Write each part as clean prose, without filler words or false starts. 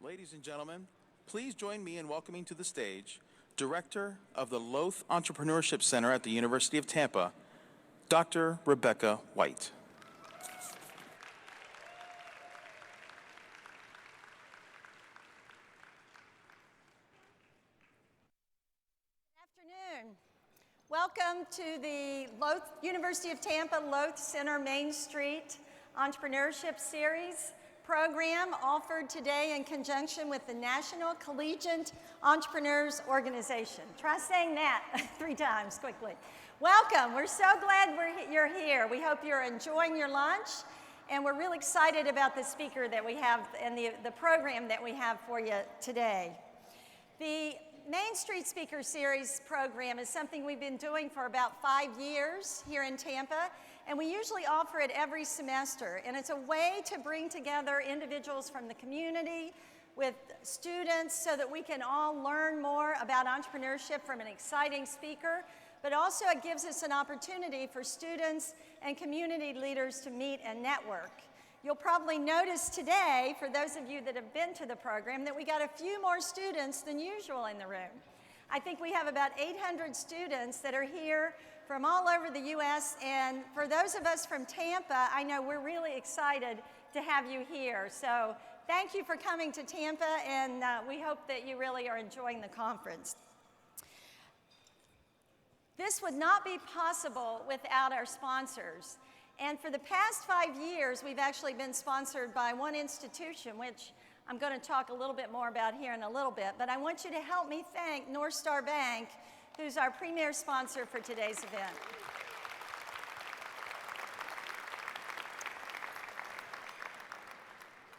Ladies and gentlemen, please join me in welcoming to the stage Director of the Loth Entrepreneurship Center at the University of Tampa, Dr. Rebecca White. Good afternoon. Welcome to the University of Tampa Loth Center Main Street Entrepreneurship Series program offered today in conjunction with the National Collegiate Entrepreneurs Organization. Try saying that 3 times quickly. Welcome. We're so glad you're here. We hope you're enjoying your lunch, and we're really excited about the speaker that we have and the program that we have for you today. The Main Street Speaker Series program is something we've been doing for about 5 years here in Tampa, and we usually offer it every semester. And it's a way to bring together individuals from the community with students so that we can all learn more about entrepreneurship from an exciting speaker, but also it gives us an opportunity for students and community leaders to meet and network. You'll probably notice today, for those of you that have been to the program, that we got a few more students than usual in the room. I think we have about 800 students that are here from all over the U.S., and for those of us from Tampa, I know we're really excited to have you here. So thank you for coming to Tampa, and we hope that you really are enjoying the conference. This would not be possible without our sponsors. And for the past 5 years, we've actually been sponsored by one institution, which I'm going to talk a little bit more about here in a little bit. But I want you to help me thank North Star Bank, who's our premier sponsor for today's event.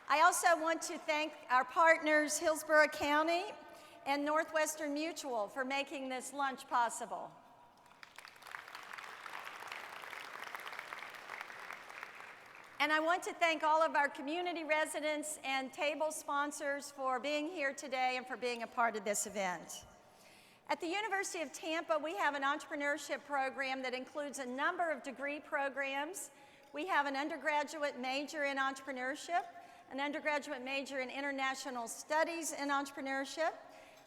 I also want to thank our partners, Hillsborough County and Northwestern Mutual, for making this lunch possible. And I want to thank all of our community residents and table sponsors for being here today and for being a part of this event. At the University of Tampa, we have an entrepreneurship program that includes a number of degree programs. We have an undergraduate major in entrepreneurship, an undergraduate major in international studies in entrepreneurship.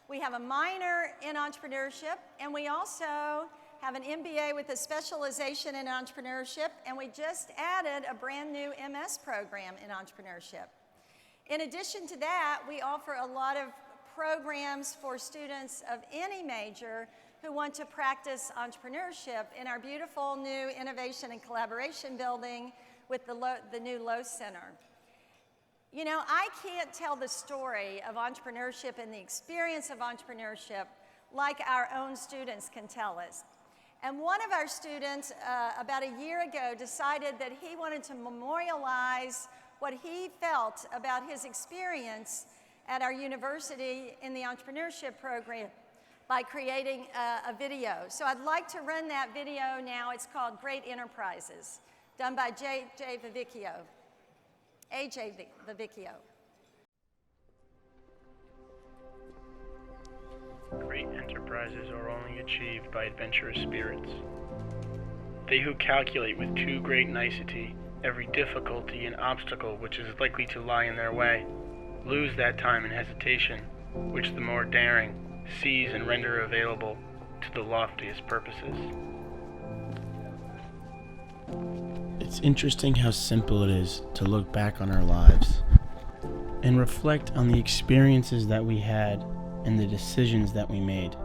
We have a minor in entrepreneurship, and we also have an MBA with a specialization in entrepreneurship, and we just added a brand new MS program in entrepreneurship. In addition to that, we offer a lot of programs for students of any major who want to practice entrepreneurship in our beautiful new Innovation and Collaboration building with the new Loth Center. You know, I can't tell the story of entrepreneurship and the experience of entrepreneurship like our own students can tell us. And one of our students, about a year ago, decided that he wanted to memorialize what he felt about his experience at our university in the entrepreneurship program by creating a video. So I'd like to run that video now. It's called Great Enterprises, done by AJ Vivicchio. Great enterprises are only achieved by adventurous spirits. They who calculate with too great nicety every difficulty and obstacle which is likely to lie in their way, lose that time and hesitation which the more daring seize and render available to the loftiest purposes. It's interesting how simple it is to look back on our lives and reflect on the experiences that we had and the decisions that we made.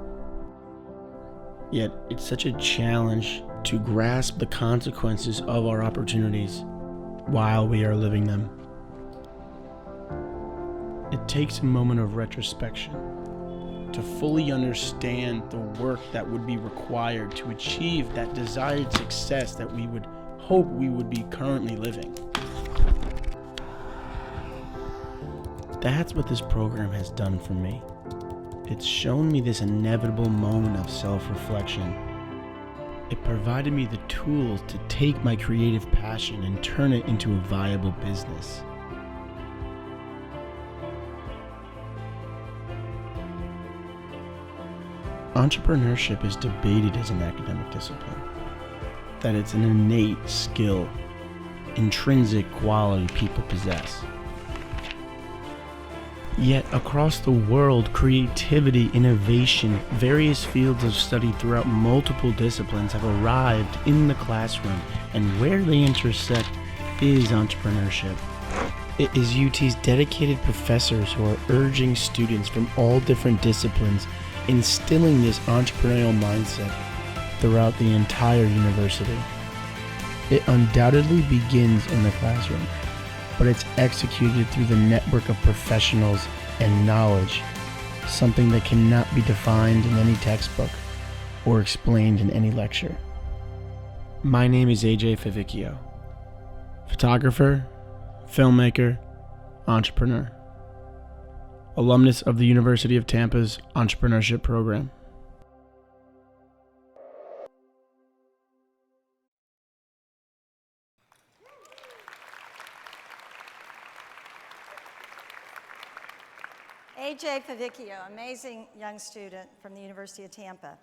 Yet it's such a challenge to grasp the consequences of our opportunities while we are living them. It takes a moment of retrospection to fully understand the work that would be required to achieve that desired success that we would hope we would be currently living. That's what this program has done for me. It's shown me this inevitable moment of self-reflection. It provided me the tools to take my creative passion and turn it into a viable business. Entrepreneurship is debated as an academic discipline, that it's an innate skill, intrinsic quality people possess. Yet across the world, creativity, innovation, various fields of study throughout multiple disciplines have arrived in the classroom, and where they intersect is entrepreneurship. It is UT's dedicated professors who are urging students from all different disciplines, instilling this entrepreneurial mindset throughout the entire university. It undoubtedly begins in the classroom, but it's executed through the network of professionals and knowledge, something that cannot be defined in any textbook or explained in any lecture. My name is AJ Favicchio, photographer, filmmaker, entrepreneur, alumnus of the University of Tampa's entrepreneurship program. AJ Favicchio, amazing young student from the University of Tampa.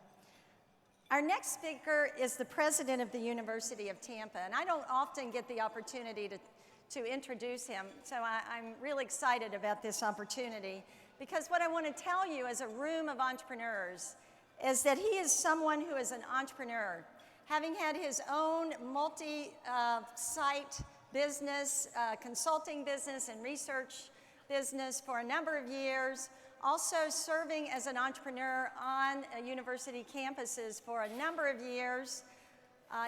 Our next speaker is the president of the University of Tampa, and I don't often get the opportunity to introduce him, so I'm really excited about this opportunity, because what I want to tell you as a room of entrepreneurs is that he is someone who is an entrepreneur. Having had his own multi-site business, consulting business and research business for a number of years, also serving as an entrepreneur on university campuses for a number of years.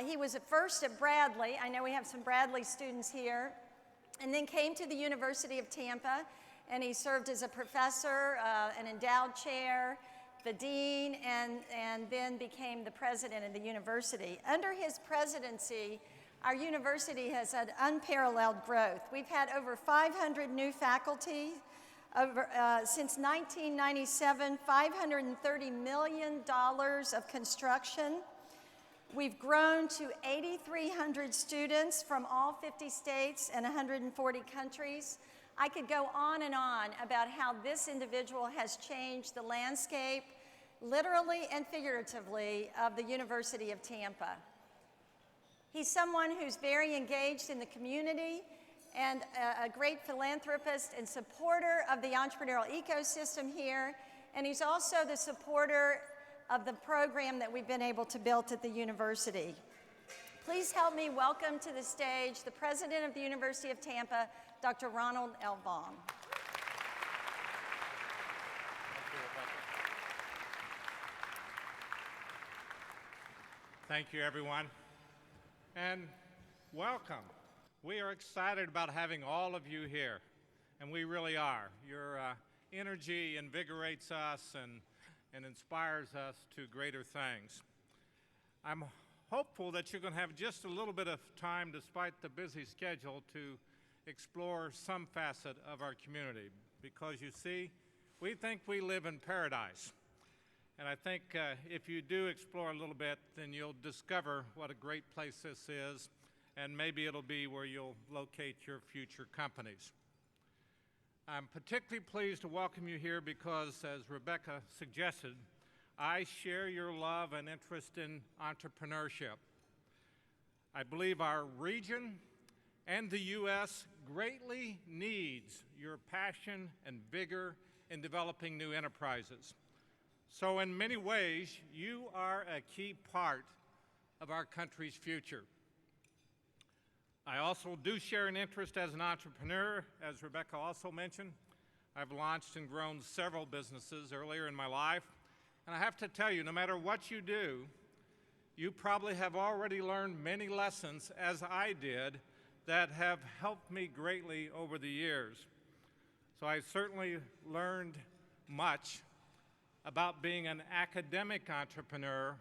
He was at first at Bradley. I know we have some Bradley students here. And then came to the University of Tampa, and he served as a professor, an endowed chair, the dean, and then became the president of the university. Under his presidency, our university has had unparalleled growth. We've had over 500 new faculty. Since 1997, $530 million of construction. We've grown to 8,300 students from all 50 states and 140 countries. I could go on and on about how this individual has changed the landscape, literally and figuratively, of the University of Tampa. He's someone who's very engaged in the community and a great philanthropist and supporter of the entrepreneurial ecosystem here. And he's also the supporter of the program that we've been able to build at the university. Please help me welcome to the stage the president of the University of Tampa, Dr. Ronald L. Vaughn. Thank you, everyone, and welcome. We are excited about having all of you here, and we really are. Your energy invigorates us and inspires us to greater things. I'm hopeful that you're going to have just a little bit of time, despite the busy schedule, to explore some facet of our community, because you see, we think we live in paradise. And I think if you do explore a little bit, then you'll discover what a great place this is, and maybe it'll be where you'll locate your future companies. I'm particularly pleased to welcome you here because, as Rebecca suggested, I share your love and interest in entrepreneurship. I believe our region and the U.S. greatly needs your passion and vigor in developing new enterprises. So in many ways, you are a key part of our country's future. I also do share an interest as an entrepreneur, as Rebecca also mentioned. I've launched and grown several businesses earlier in my life. And I have to tell you, no matter what you do, you probably have already learned many lessons, as I did, that have helped me greatly over the years. So I certainly learned much about being an academic entrepreneur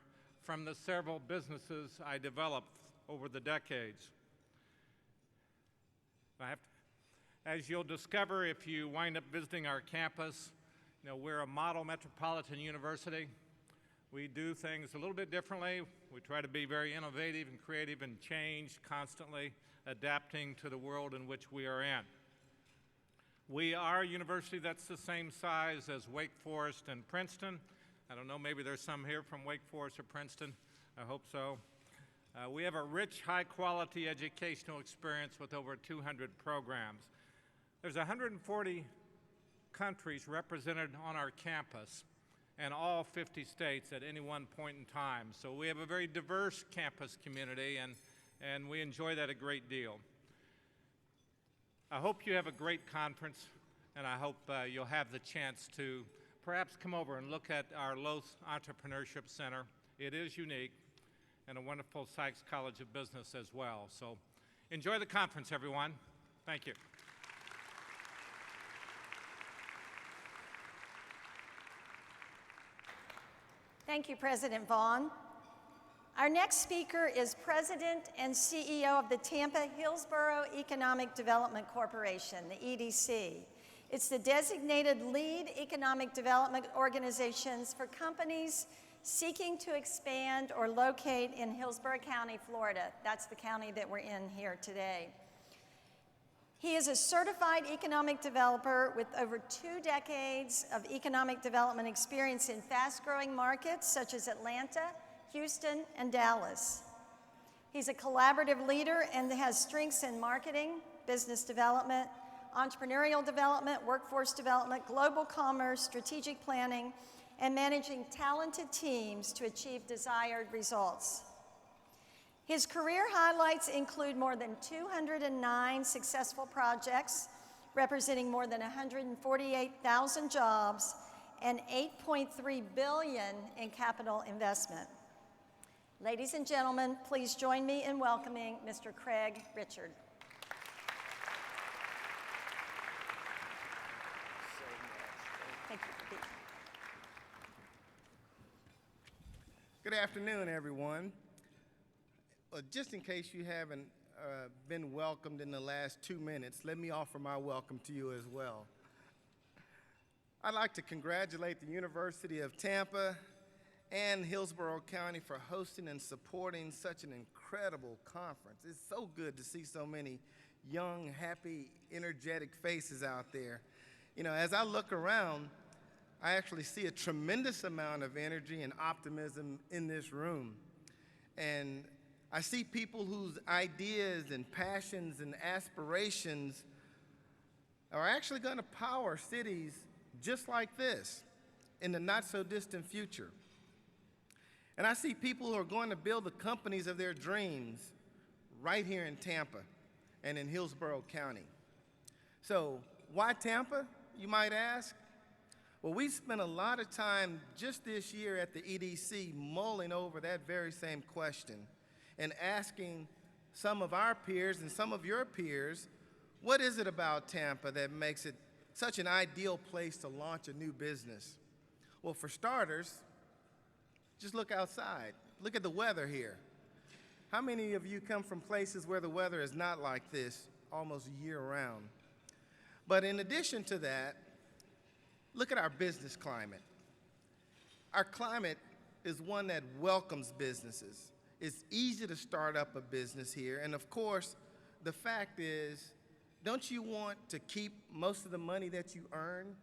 from the several businesses I developed over the decades. As you'll discover if you wind up visiting our campus, we're a model metropolitan university. We do things a little bit differently. We try to be very innovative and creative and change constantly, adapting to the world in which we are in. We are a university that's the same size as Wake Forest and Princeton. I don't know, maybe there's some here from Wake Forest or Princeton. I hope so. We have a rich, high-quality educational experience with over 200 programs. There's 140 countries represented on our campus and all 50 states at any one point in time. So we have a very diverse campus community, and we enjoy that a great deal. I hope you have a great conference, and I hope you'll have the chance to perhaps come over and look at our Loth Entrepreneurship Center. It is unique, and a wonderful Sykes College of Business as well. So enjoy the conference, everyone. Thank you. Thank you, President Vaughn. Our next speaker is President and CEO of the Tampa Hillsborough Economic Development Corporation, the EDC. It's the designated lead economic development organizations for companies seeking to expand or locate in Hillsborough County, Florida. That's the county that we're in here today. He is a certified economic developer with over 2 decades of economic development experience in fast-growing markets such as Atlanta, Houston, and Dallas. He's a collaborative leader and has strengths in marketing, business development, entrepreneurial development, workforce development, global commerce, strategic planning, and managing talented teams to achieve desired results. His career highlights include more than 209 successful projects, representing more than 148,000 jobs and $8.3 billion in capital investment. Ladies and gentlemen, please join me in welcoming Mr. Craig Richard. Thank you for being here. Good afternoon, everyone. Just in case you haven't been welcomed in the last 2 minutes, let me offer my welcome to you as well. I'd like to congratulate the University of Tampa and Hillsborough County for hosting and supporting such an incredible conference. It's so good to see so many young, happy, energetic faces out there. You know, as I look around, I actually see a tremendous amount of energy and optimism in this room. And I see people whose ideas and passions and aspirations are actually going to power cities just like this in the not-so-distant future. And I see people who are going to build the companies of their dreams right here in Tampa and in Hillsborough County. So why Tampa, you might ask? Well, we spent a lot of time just this year at the EDC mulling over that very same question and asking some of our peers and some of your peers, what is it about Tampa that makes it such an ideal place to launch a new business? Well, for starters, just look outside. Look at the weather here. How many of you come from places where the weather is not like this almost year-round? But in addition to that, look at our business climate. Our climate is one that welcomes businesses. It's easy to start up a business here, and of course, the fact is, don't you want to keep most of the money that you earn?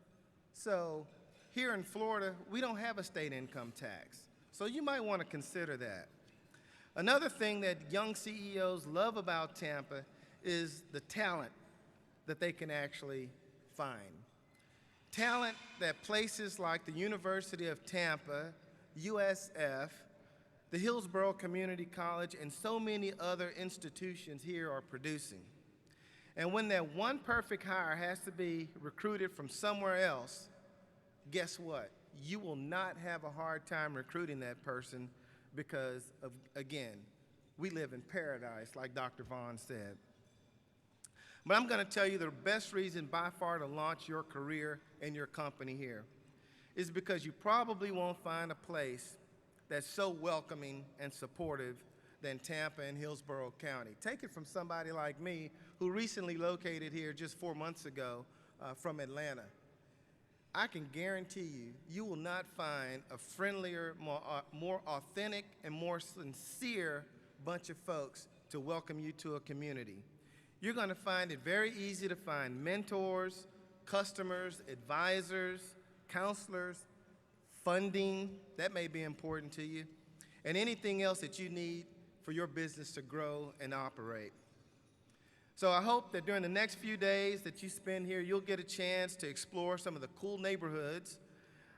So here in Florida, we don't have a state income tax, so you might want to consider that. Another thing that young CEOs love about Tampa is the talent that they can actually find. Talent that places like the University of Tampa, USF, the Hillsborough Community College, and so many other institutions here are producing. And when that one perfect hire has to be recruited from somewhere else, guess what? You will not have a hard time recruiting that person because of, again, we live in paradise, like Dr. Vaughn said. But I'm going to tell you the best reason by far to launch your career and your company here is because you probably won't find a place that's so welcoming and supportive than Tampa and Hillsborough County. Take it from somebody like me who recently located here just 4 months ago from Atlanta. I can guarantee you, you will not find a friendlier, more authentic, and more sincere bunch of folks to welcome you to a community. You're going to find it very easy to find mentors, customers, advisors, counselors, funding, that may be important to you, and anything else that you need for your business to grow and operate. So I hope that during the next few days that you spend here, you'll get a chance to explore some of the cool neighborhoods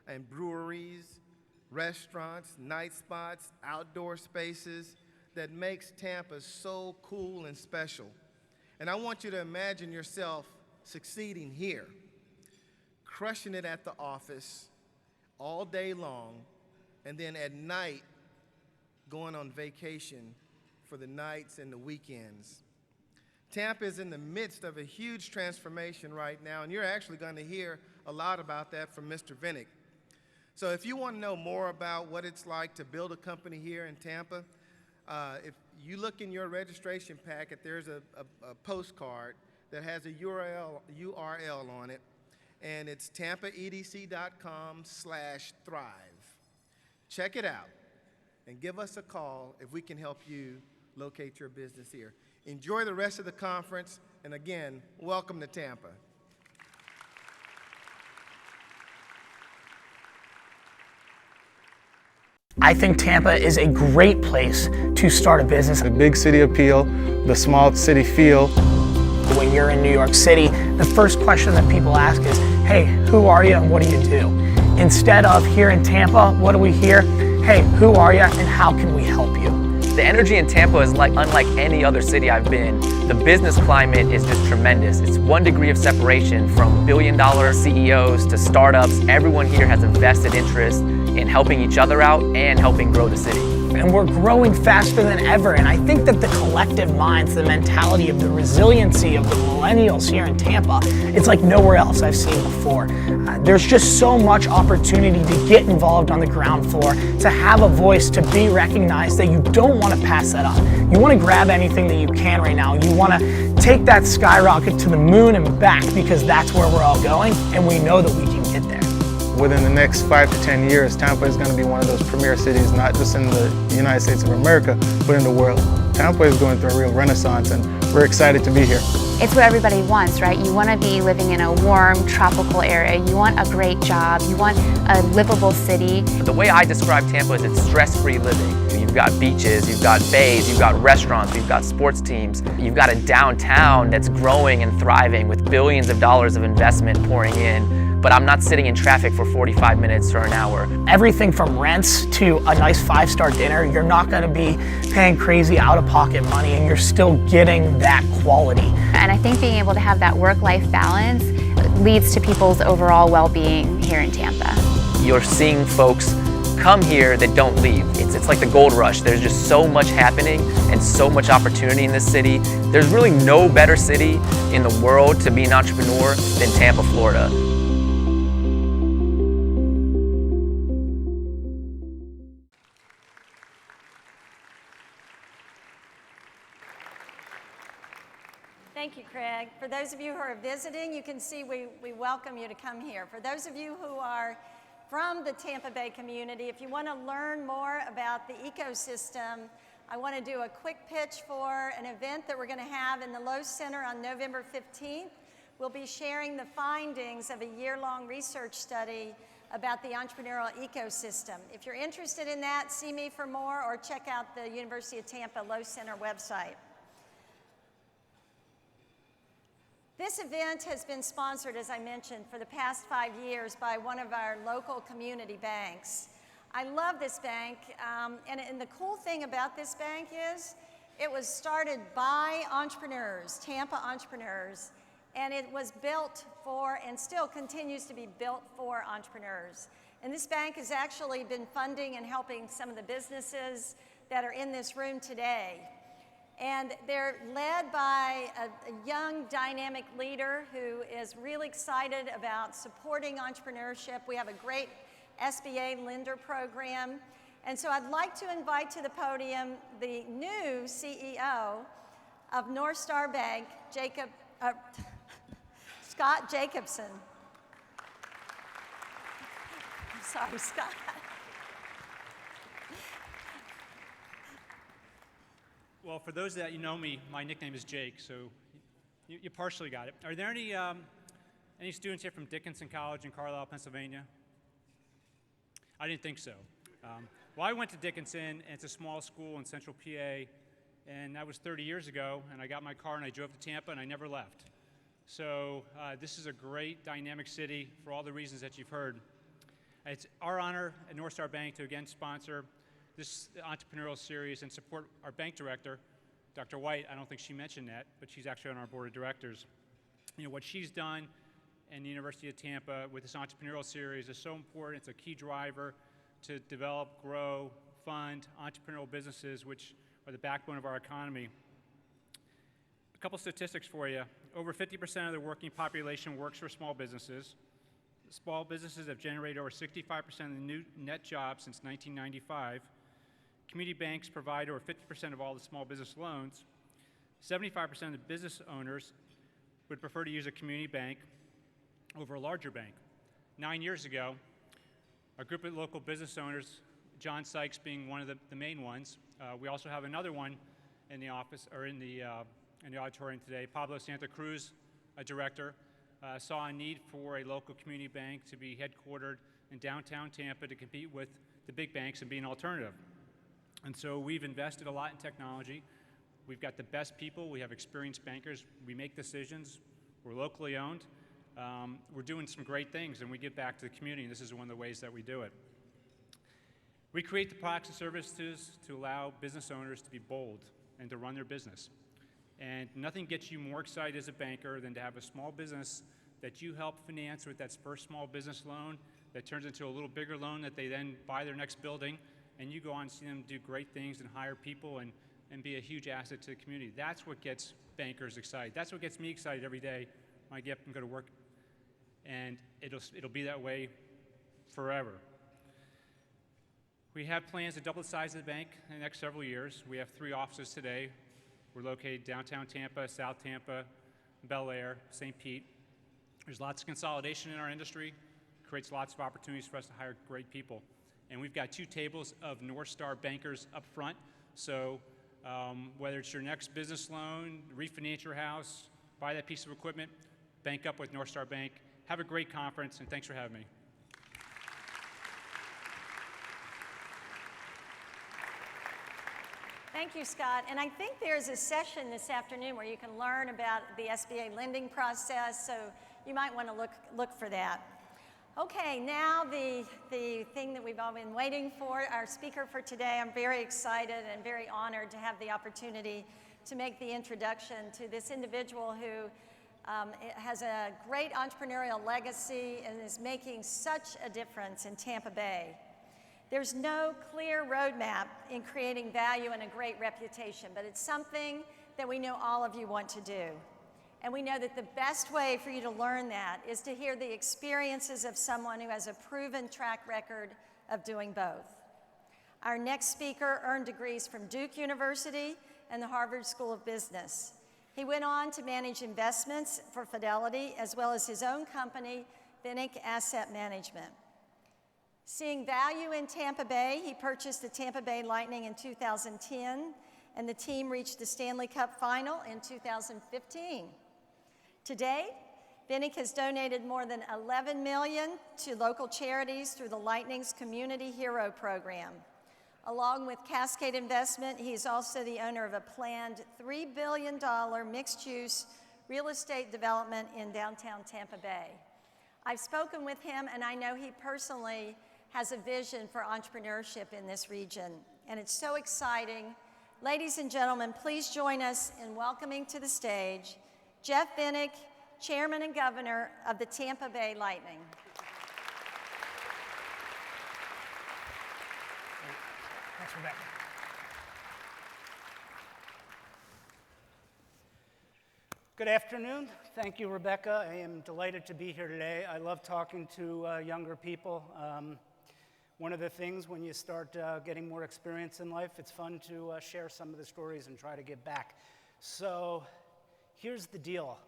and breweries, restaurants, night spots, outdoor spaces that makes Tampa so cool and special. And I want you to imagine yourself succeeding here, crushing it at the office all day long, and then at night going on vacation for the nights and the weekends. Tampa is in the midst of a huge transformation right now, and you're actually going to hear a lot about that from Mr. Vinik. So if you want to know more about what it's like to build a company here in Tampa, if you look in your registration packet, there's a postcard that has a URL on it, and it's tampaedc.com/thrive. Check it out and give us a call if we can help you locate your business here. Enjoy the rest of the conference, and again, welcome to Tampa. I think Tampa is a great place to start a business. The big city appeal, the small city feel. When you're in New York City, the first question that people ask is, hey, who are you and what do you do? Instead of here in Tampa, what do we hear? Hey, who are you and how can we help you? The energy in Tampa is unlike any other city I've been. The business climate is just tremendous. It's 1 degree of separation from billion-dollar CEOs to startups. Everyone here has a vested interest in helping each other out and helping grow the city. And we're growing faster than ever, and I think that the collective minds, the mentality of the resiliency of the millennials here in Tampa, it's like nowhere else I've seen before. There's just so much opportunity to get involved on the ground floor, to have a voice, to be recognized, that you don't want to pass that up. You want to grab anything that you can right now. You want to take that skyrocket to the moon and back, because that's where we're all going, and we know that we can get there. Within the next 5 to 10 years, Tampa is going to be one of those premier cities, not just in the United States of America, but in the world. Tampa is going through a real renaissance, and we're excited to be here. It's what everybody wants, right? You want to be living in a warm, tropical area. You want a great job. You want a livable city. The way I describe Tampa is it's stress-free living. You've got beaches, you've got bays, you've got restaurants, you've got sports teams. You've got a downtown that's growing and thriving with billions of dollars of investment pouring in. But I'm not sitting in traffic for 45 minutes or an hour. Everything from rents to a nice 5-star dinner, you're not going to be paying crazy out-of-pocket money, and you're still getting that quality. And I think being able to have that work-life balance leads to people's overall well-being here in Tampa. You're seeing folks come here that don't leave. It's like the gold rush. There's just so much happening and so much opportunity in this city. There's really no better city in the world to be an entrepreneur than Tampa, Florida. Thank you, Craig. For those of you who are visiting, you can see we welcome you to come here. For those of you who are from the Tampa Bay community, if you want to learn more about the ecosystem, I want to do a quick pitch for an event that we're going to have in the Lowe Center on November 15th. We'll be sharing the findings of a year-long research study about the entrepreneurial ecosystem. If you're interested in that, see me for more or check out the University of Tampa Lowe Center website. This event has been sponsored, as I mentioned, for the past 5 years by one of our local community banks. I love this bank, and the cool thing about this bank is it was started by entrepreneurs, Tampa entrepreneurs, and it was built for and still continues to be built for entrepreneurs. And this bank has actually been funding and helping some of the businesses that are in this room today. And they're led by a young, dynamic leader who is really excited about supporting entrepreneurship. We have a great SBA lender program. And so I'd like to invite to the podium the new CEO of North Star Bank, Scott Jacobson. I'm sorry, Scott. Well, for those that you know me, my nickname is Jake, so you partially got it. Are there any students here from Dickinson College in Carlisle, Pennsylvania? I didn't think so. Well, I went to Dickinson, and it's a small school in central PA, And that was 30 years ago, and I got my car and I drove to Tampa and I never left. So this is a great dynamic city for all the reasons that you've heard. It's our honor at North Star Bank to again sponsor this entrepreneurial series and support our bank director, Dr. White. I don't think she mentioned that, but she's actually on our board of directors. You know, what she's done in the University of Tampa with this entrepreneurial series is so important. It's a key driver to develop, grow, fund entrepreneurial businesses, which are the backbone of our economy. A couple statistics for you. Over 50% of the working population works for small businesses. Small businesses have generated over 65% of the new net jobs since 1995. Community banks provide over 50% of all the small business loans. 75% of the business owners would prefer to use a community bank over a larger bank. 9 years ago, a group of local business owners, John Sykes being one of the main ones, we also have another one in the office, or in the auditorium today, Pablo Santa Cruz, a director, saw a need for a local community bank to be headquartered in downtown Tampa to compete with the big banks and be an alternative. And so we've invested a lot in technology. We've got the best people. We have experienced bankers. We make decisions. We're locally owned. We're doing some great things, and we give back to the community, and this is one of the ways that we do it. We create the products and services to allow business owners to be bold and to run their business. And nothing gets you more excited as a banker than to have a small business that you help finance with that first small business loan that turns into a little bigger loan that they then buy their next building, and you go on and see them do great things and hire people and be a huge asset to the community. That's what gets bankers excited. That's what gets me excited every day when I get up and go to work. And it'll be that way forever. We have plans to double the size of the bank in the next several years. We have 3 offices today. We're located downtown Tampa, South Tampa, Bel Air, St. Pete. There's lots of consolidation in our industry, creates lots of opportunities for us to hire great people. And we've got 2 tables of North Star bankers up front. So whether it's your next business loan, refinance your house, buy that piece of equipment, bank up with North Star Bank. Have a great conference, and thanks for having me. Thank you, Scott. And I think there's a session this afternoon where you can learn about the SBA lending process, so you might want to look for that. Okay, now the thing that we've all been waiting for, our speaker for today. I'm very excited and very honored to have the opportunity to make the introduction to this individual who has a great entrepreneurial legacy and is making such a difference in Tampa Bay. There's no clear roadmap in creating value and a great reputation, but it's something that we know all of you want to do. And we know that the best way for you to learn that is to hear the experiences of someone who has a proven track record of doing both. Our next speaker earned degrees from Duke University and the Harvard School of Business. He went on to manage investments for Fidelity, as well as his own company, Vinik Asset Management. Seeing value in Tampa Bay, he purchased the Tampa Bay Lightning in 2010, and the team reached the Stanley Cup final in 2015. Today, Vinik has donated more than $11 million to local charities through the Lightning's Community Hero Program. Along with Cascade Investment, he's also the owner of a planned $3 billion mixed-use real estate development in downtown Tampa Bay. I've spoken with him, and I know he personally has a vision for entrepreneurship in this region, and it's so exciting. Ladies and gentlemen, please join us in welcoming to the stage Jeff Vinik, Chairman and Governor of the Tampa Bay Lightning. Thanks, Rebecca. Good afternoon. Thank you, Rebecca. I am delighted to be here today. I love talking to younger people. One of the things when you start getting more experience in life, it's fun to share some of the stories and try to give back. So here's the deal.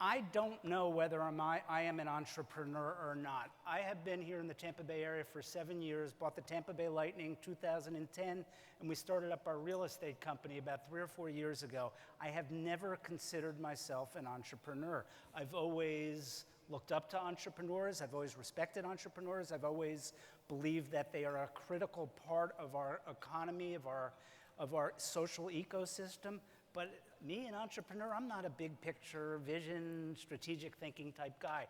I don't know whether I am an entrepreneur or not. I have been here in the Tampa Bay area for 7 years, bought the Tampa Bay Lightning 2010, and we started up our real estate company about 3 or 4 years ago. I have never considered myself an entrepreneur. I've always looked up to entrepreneurs. I've always respected entrepreneurs. I've always believed that they are a critical part of our economy, of our of our social ecosystem. But me, an entrepreneur, I'm not a big picture, vision, strategic thinking type guy.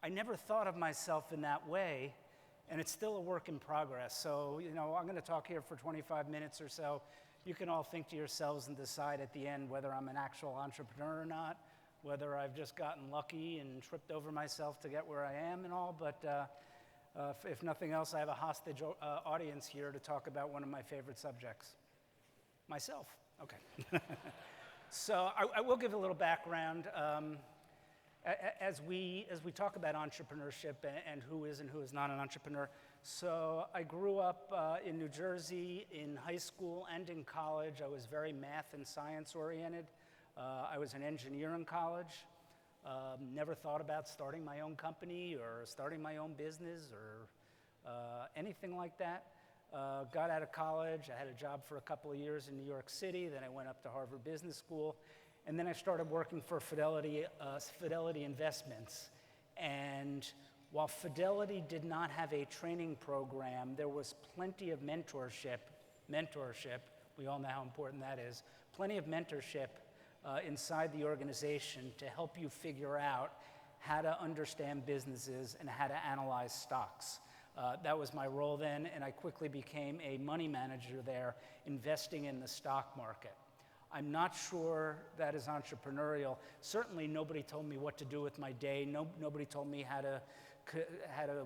I never thought of myself in that way, and it's still a work in progress. So, I'm going to talk here for 25 minutes or so. You can all think to yourselves and decide at the end whether I'm an actual entrepreneur or not, whether I've just gotten lucky and tripped over myself to get where I am and all. But if nothing else, I have a hostage audience here to talk about one of my favorite subjects, myself. Okay. So I will give a little background. As we talk about entrepreneurship and who is and who is not an entrepreneur. So I grew up in New Jersey in high school and in college. I was very math and science oriented. I was an engineer in college. Never thought about starting my own company or starting my own business or anything like that. Got out of college. I had a job for a couple of years in New York City. Then I went up to Harvard Business School. And then I started working for Fidelity Investments. And while Fidelity did not have a training program, there was plenty of mentorship. We all know how important that is. Plenty of mentorship inside the organization to help you figure out how to understand businesses and how to analyze stocks. That was my role then, and I quickly became a money manager there, investing in the stock market. I'm not sure that is entrepreneurial. Certainly nobody told me what to do with my day. Nobody told me how to,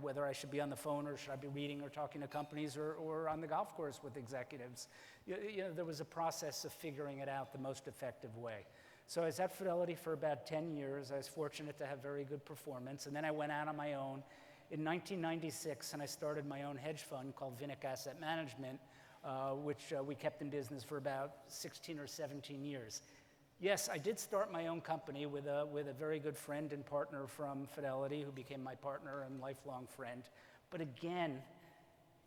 whether I should be on the phone or should I be reading or talking to companies or on the golf course with executives. There was a process of figuring it out the most effective way. So I was at Fidelity for about 10 years. I was fortunate to have very good performance. And then I went out on my own in 1996, and I started my own hedge fund called Vinik Asset Management, which we kept in business for about 16 or 17 years. Yes, I did start my own company with a very good friend and partner from Fidelity who became my partner and lifelong friend. But again,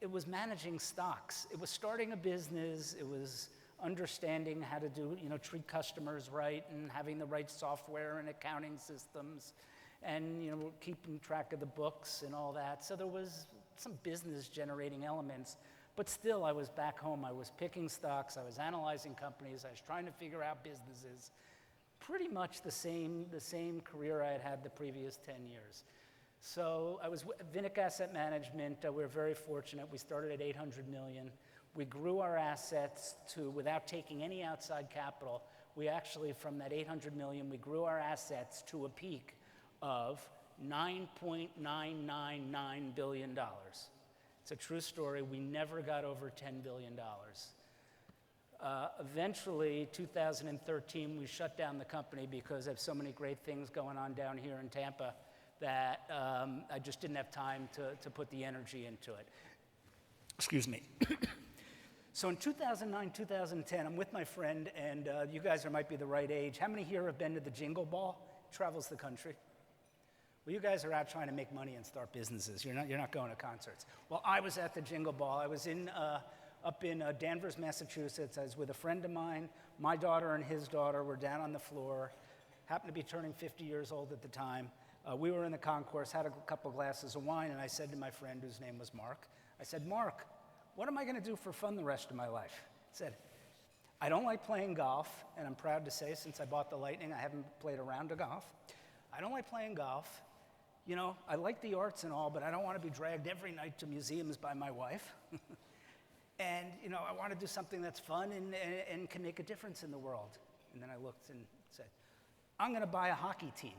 it was managing stocks. It was starting a business. It was understanding how to treat customers right and having the right software and accounting systems and keeping track of the books and all that. So there was some business generating elements. But still, I was back home. I was picking stocks. I was analyzing companies. I was trying to figure out businesses. Pretty much the same career I had had the previous 10 years. So I was with Vinik Asset Management. We were very fortunate. We started at $800 million. We grew our assets to, without taking any outside capital, we actually, from that $800 million, we grew our assets to a peak of $9.999 billion. It's a true story. We never got over $10 billion. Eventually, 2013, we shut down the company because of so many great things going on down here in Tampa that I just didn't have time to put the energy into it. Excuse me. So in 2009, 2010, I'm with my friend, and you guys might be the right age. How many here have been to the Jingle Ball? It travels the country. Well, you guys are out trying to make money and start businesses. You're not going to concerts. Well, I was at the Jingle Ball. I was up in Danvers, Massachusetts. I was with a friend of mine. My daughter and his daughter were down on the floor, happened to be turning 50 years old at the time. We were in the concourse, had a couple glasses of wine, and I said to my friend, whose name was Mark, I said, Mark, what am I going to do for fun the rest of my life? He said, I don't like playing golf, and I'm proud to say since I bought the Lightning, I haven't played a round of golf. I don't like playing golf. I like the arts and all, but I don't want to be dragged every night to museums by my wife. And, I want to do something that's fun and can make a difference in the world. And then I looked and said, I'm going to buy a hockey team.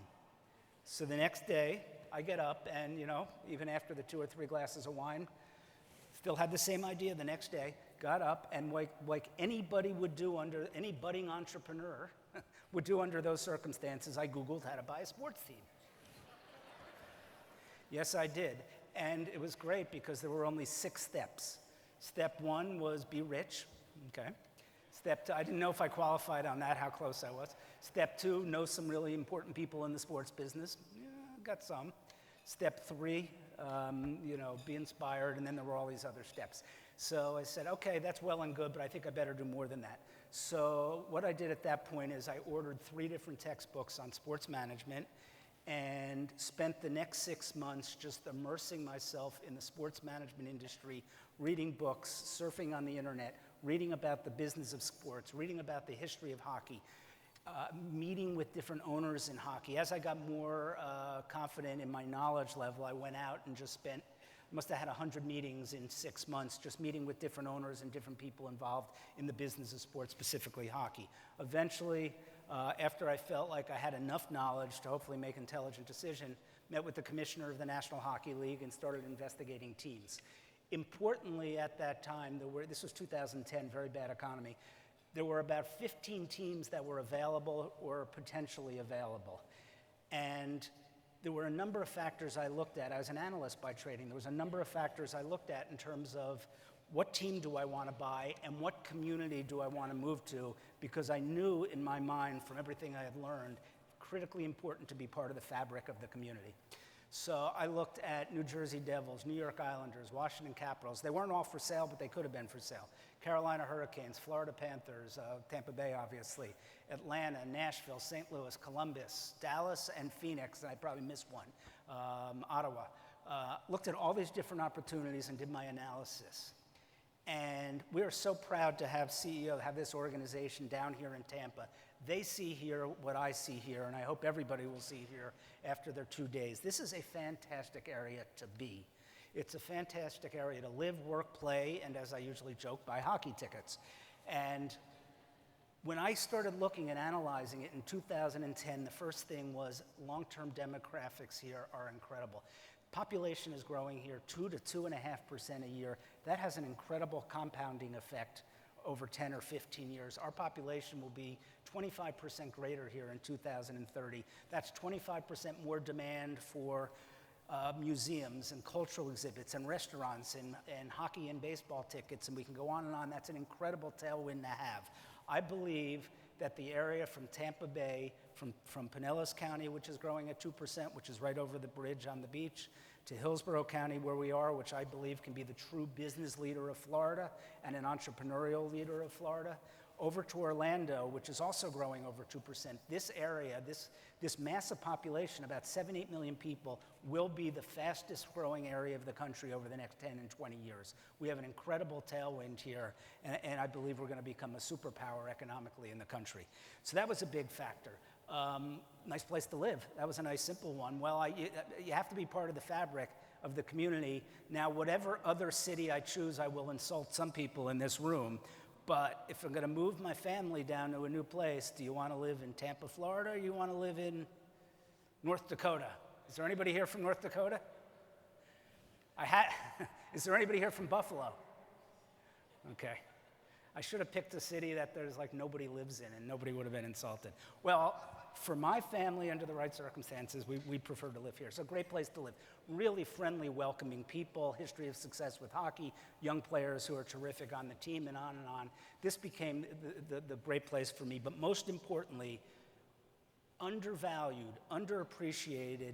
So the next day, I get up and, even after the 2 or 3 glasses of wine, still had the same idea the next day, got up, and like anybody would do any budding entrepreneur would do under those circumstances, I Googled how to buy a sports team. Yes, I did. And it was great because there were only 6 steps. Step 1 was be rich, okay? Step 2, I didn't know if I qualified on that, how close I was. Step 2, know some really important people in the sports business. Yeah, got some. Step 3, be inspired, and then there were all these other steps. So I said, okay, that's well and good, but I think I better do more than that. So what I did at that point is I ordered 3 different textbooks on sports management and spent the next 6 months just immersing myself in the sports management industry, reading books, surfing on the internet, reading about the business of sports, reading about the history of hockey, meeting with different owners in hockey. As I got more confident in my knowledge level, I went out and just must have had 100 meetings in 6 months, just meeting with different owners and different people involved in the business of sports, specifically hockey. Eventually, after I felt like I had enough knowledge to hopefully make an intelligent decision, met with the commissioner of the National Hockey League and started investigating teams. Importantly, at that time, this was 2010, very bad economy, there were about 15 teams that were available or potentially available. And there were a number of factors I looked at. I was an analyst by training. There was a number of factors I looked at in terms of what team do I want to buy and what community do I want to move to, because I knew in my mind from everything I had learned, critically important to be part of the fabric of the community. So I looked at New Jersey Devils, New York Islanders, Washington Capitals. They weren't all for sale, but they could have been for sale. Carolina Hurricanes, Florida Panthers, Tampa Bay, obviously, Atlanta, Nashville, St. Louis, Columbus, Dallas, and Phoenix, and I probably missed one, Ottawa. Looked at all these different opportunities and did my analysis. And we are so proud to have have this organization down here in Tampa. They see here what I see here, and I hope everybody will see here after their 2 days. This is a fantastic area to be. It's a fantastic area to live, work, play, and as I usually joke, buy hockey tickets. And when I started looking and analyzing it in 2010, the first thing was long-term demographics here are incredible. Population is growing here 2 to 2.5% a year. That has an incredible compounding effect over 10 or 15 years. Our population will be 25% greater here in 2030. That's 25% more demand for museums and cultural exhibits and restaurants and hockey and baseball tickets, and we can go on and on. That's an incredible tailwind to have. I believe that the area from Tampa Bay, from Pinellas County, which is growing at 2%, which is right over the bridge on the beach, to Hillsborough County, where we are, which I believe can be the true business leader of Florida and an entrepreneurial leader of Florida, over to Orlando, which is also growing over 2%. This area, this massive population, about 7-8 million people, will be the fastest growing area of the country over the next 10 and 20 years. We have an incredible tailwind here, and I believe we're going to become a superpower economically in the country. So that was a big factor. Nice place to live. That was a nice, simple one. Well, you have to be part of the fabric of the community. Now, whatever other city I choose, I will insult some people in this room. But if I'm going to move my family down to a new place, do you want to live in Tampa, Florida, or you want to live in North Dakota? Is there anybody here from North Dakota? Is there anybody here from Buffalo? Okay. I should have picked a city that there's like nobody lives in and nobody would have been insulted. Well, for my family, under the right circumstances, we prefer to live here. So great place to live. Really friendly, welcoming people, history of success with hockey, young players who are terrific on the team, and on and on. This became the great place for me, but most importantly, undervalued, underappreciated.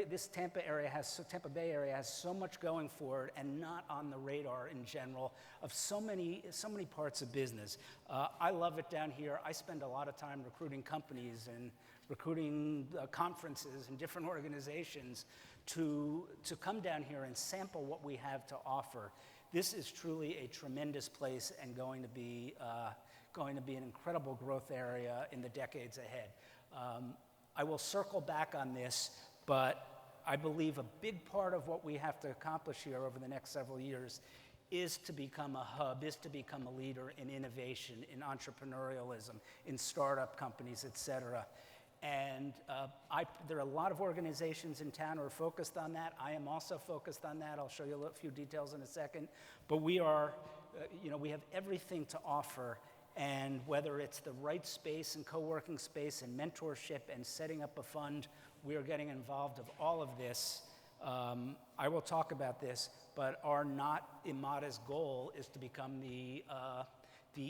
This Tampa Bay area has so much going for it and not on the radar in general of so many parts of business. I love it down here. I spend a lot of time recruiting companies and recruiting conferences and different organizations to come down here and sample what we have to offer. This is truly a tremendous place and going to be an incredible growth area in the decades ahead. I will circle back on this, but I believe a big part of what we have to accomplish here over the next several years is to become a hub, is to become a leader in innovation, in entrepreneurialism, in startup companies, et cetera. And there are a lot of organizations in town who are focused on that. I am also focused on that. I'll show you a few details in a second. But we are, we have everything to offer. And whether it's the right space and co-working space and mentorship and setting up a fund, we are getting involved of all of this. I will talk about this, but our not immodest goal is to become the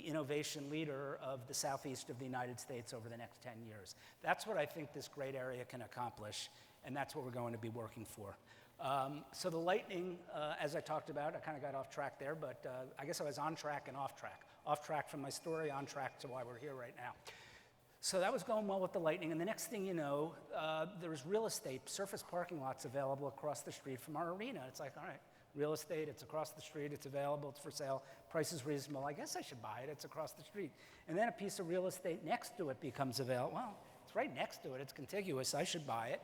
innovation leader of the southeast of the United States over the next 10 years. That's what I think this great area can accomplish, and that's what we're going to be working for. So the Lightning, as I talked about, I kind of got off track there, but I guess I was on track and off track. Off track from my story, on track to why we're here right now. So that was going well with the Lightning, and the next thing you know, there's real estate, surface parking lots available across the street from our arena. It's like, all right, real estate, it's across the street, it's available, it's for sale. price is reasonable, I guess I should buy it, it's across the street. And then a piece of real estate next to it becomes available. Well, it's right next to it, it's contiguous, I should buy it.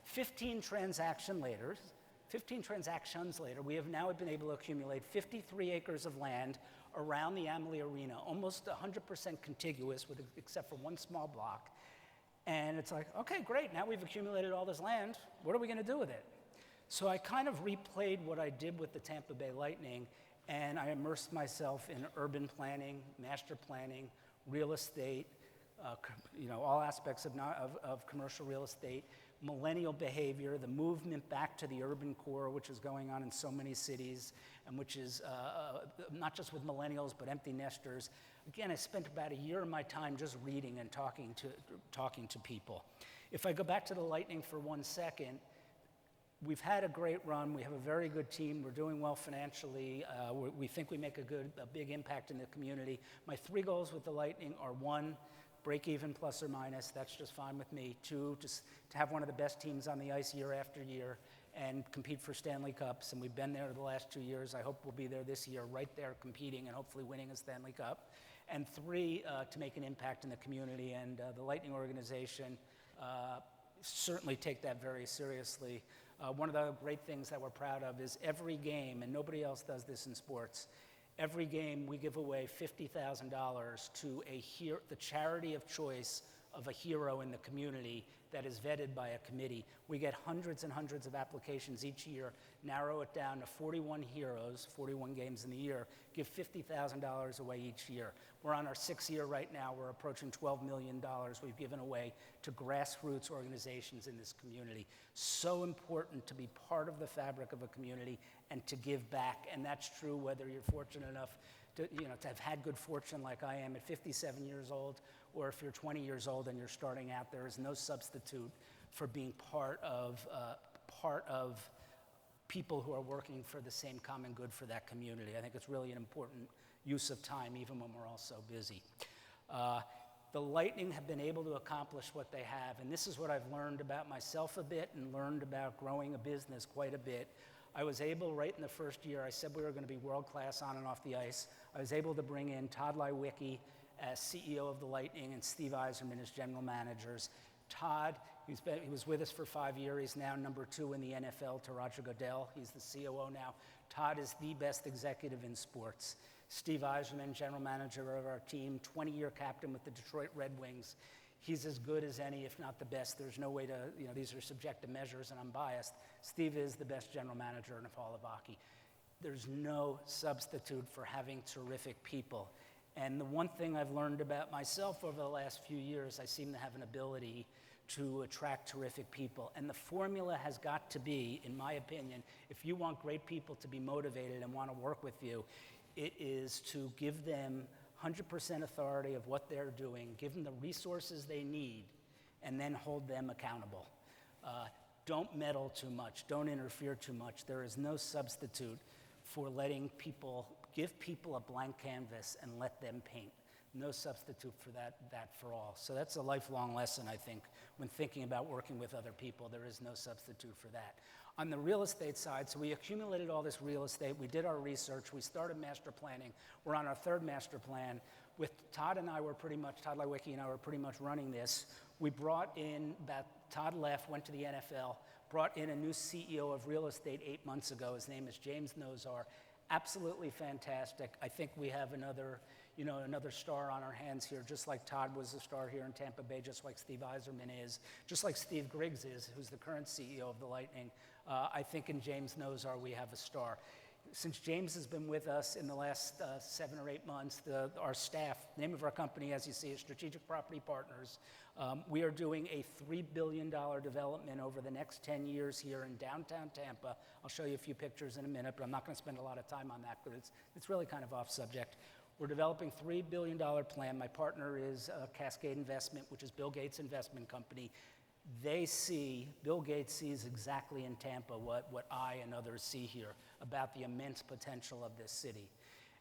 15 transactions later, we have now been able to accumulate 53 acres of land around the Amalie Arena, almost 100% contiguous, except for one small block. And it's like, okay, great, now we've accumulated all this land, what are we gonna do with it? So I kind of replayed what I did with the Tampa Bay Lightning, and I immersed myself in urban planning, master planning, real estate, all aspects of commercial real estate, millennial behavior, the movement back to the urban core, which is going on in so many cities, and which is not just with millennials, but empty nesters. Again, I spent about a year of my time just reading and talking to people. If I go back to the Lightning for 1 second, we've had a great run. We have a very good team. We're doing well financially. We think we make a big impact in the community. My 3 goals with the Lightning are: 1, break even plus or minus. That's just fine with me. 2, just to have one of the best teams on the ice year after year and compete for Stanley Cups. And we've been there the last 2 years. I hope we'll be there this year, right there competing and hopefully winning a Stanley Cup. And 3, to make an impact in the community. And the Lightning organization certainly take that very seriously. One of the great things that we're proud of is every game, and nobody else does this in sports, every game we give away $50,000 to the charity of choice of a hero in the community that is vetted by a committee. We get hundreds and hundreds of applications each year, narrow it down to 41 heroes, 41 games in the year, give $50,000 away each year. We're on our 6th year right now. We're approaching $12 million we've given away to grassroots organizations in this community. So important to be part of the fabric of a community and to give back. And that's true whether you're fortunate enough to have had good fortune like I am at 57 years old, or if you're 20 years old and you're starting out. There is no substitute for being part of people who are working for the same common good for that community. I think it's really an important use of time, even when we're all so busy. The Lightning have been able to accomplish what they have, and this is what I've learned about myself a bit and learned about growing a business quite a bit. I was able, right in the first year, I said we were going to be world-class on and off the ice. I was able to bring in Todd Leiweke as CEO of the Lightning and Steve Yzerman as general managers. Todd, he was with us for 5 years. He's now number 2 in the NFL to Roger Goodell. He's the COO now. Todd is the best executive in sports. Steve Yzerman, general manager of our team, 20-year captain with the Detroit Red Wings. He's as good as any, if not the best. There's no way to, these are subjective measures and I'm biased. Steve is the best general manager in all of hockey. There's no substitute for having terrific people. And the one thing I've learned about myself over the last few years, I seem to have an ability to attract terrific people. And the formula has got to be, in my opinion, if you want great people to be motivated and want to work with you, it is to give them 100% authority of what they're doing, give them the resources they need, and then hold them accountable. Don't meddle too much, don't interfere too much. There is no substitute for letting people, give people a blank canvas and let them paint. No substitute for that for all. So that's a lifelong lesson, I think, when thinking about working with other people. There is no substitute for that. On the real estate side, so we accumulated all this real estate. We did our research. We started master planning. We're on our 3rd master plan. With Todd and I were pretty much, Todd Leiweke and I were pretty much running this. We brought in, Todd left, went to the NFL, brought in a new CEO of real estate 8 months ago. His name is James Nozar. Absolutely fantastic. I think we have another star on our hands here, just like Todd was a star here in Tampa Bay, just like Steve Yzerman is, just like Steve Griggs is, who's the current CEO of the Lightning. I think in James Nozar we have a star. Since James has been with us in the last 7 or 8 months, our staff, name of our company, as you see, is Strategic Property Partners. We are doing a $3 billion development over the next 10 years here in downtown Tampa. I'll show you a few pictures in a minute, but I'm not going to spend a lot of time on that, but it's really kind of off subject. We're developing a $3 billion plan. My partner is Cascade Investment, which is Bill Gates' investment company. Bill Gates sees exactly in Tampa what I and others see here about the immense potential of this city.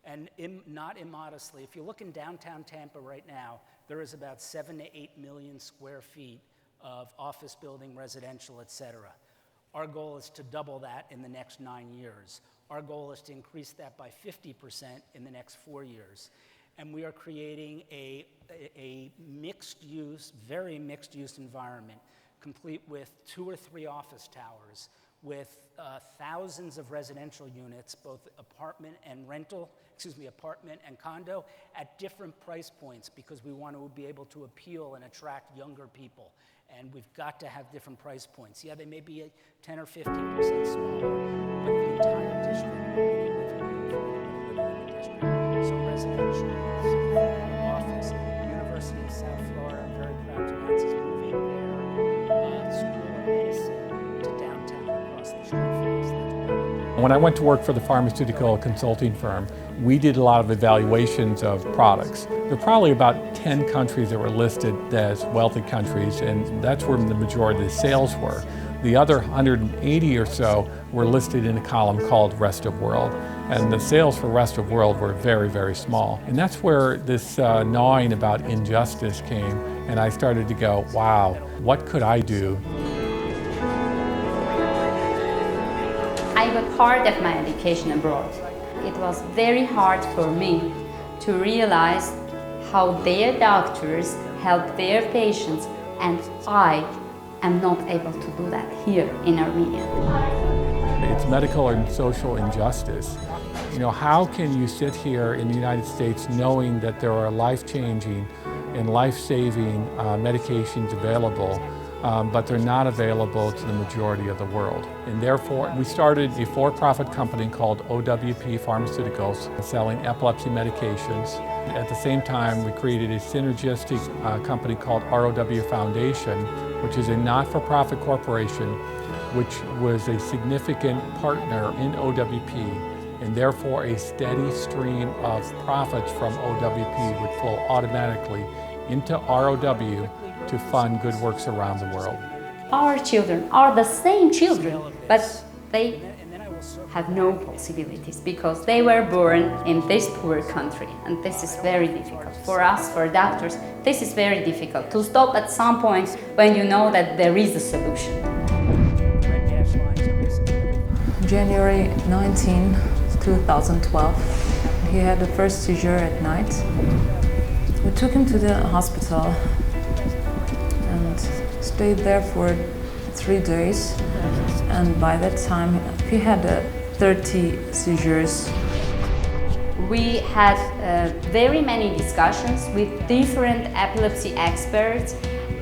And not immodestly, if you look in downtown Tampa right now, there is about 7 to 8 million square feet of office building, residential, et cetera. Our goal is to double that in the next 9 years. Our goal is to increase that by 50% in the next 4 years. And we are creating a mixed-use, very mixed-use environment, complete with 2 or 3 office towers, with thousands of residential units, both apartment and condo, at different price points, because we want to be able to appeal and attract younger people. And we've got to have different price points. Yeah, they may be 10 or 15% smaller, but the entire district will be living in the district. So residential, office, University of South Florida, I'm very proud to announce, is moving their School of Medicine to downtown across the street from us. When I went to work for the pharmaceutical consulting firm, we did a lot of evaluations of products. There were probably about 10 countries that were listed as wealthy countries, and that's where the majority of the sales were. The other 180 or so were listed in a column called Rest of World, and the sales for Rest of World were very, very small. And that's where this gnawing about injustice came, and I started to go, wow, what could I do? I got part of my education abroad. It was very hard for me to realize how their doctors help their patients, and I am not able to do that here in Armenia. It's medical and social injustice. You know, how can you sit here in the United States knowing that there are life-changing and life-saving medications available, but they're not available to the majority of the world? And therefore, we started a for-profit company called OWP Pharmaceuticals, selling epilepsy medications. At the same time, we created a synergistic company called ROW Foundation, which is a not-for-profit corporation, which was a significant partner in OWP, and therefore a steady stream of profits from OWP would flow automatically into ROW to fund good works around the world. Our children are the same children, but they have no possibilities because they were born in this poor country, and this is very difficult. For us, for doctors, this is very difficult to stop at some point when you know that there is a solution. January 19, 2012, he had the first seizure at night. We took him to the hospital and stayed there for 3 days, and by that time he had 30 seizures. We had very many discussions with different epilepsy experts,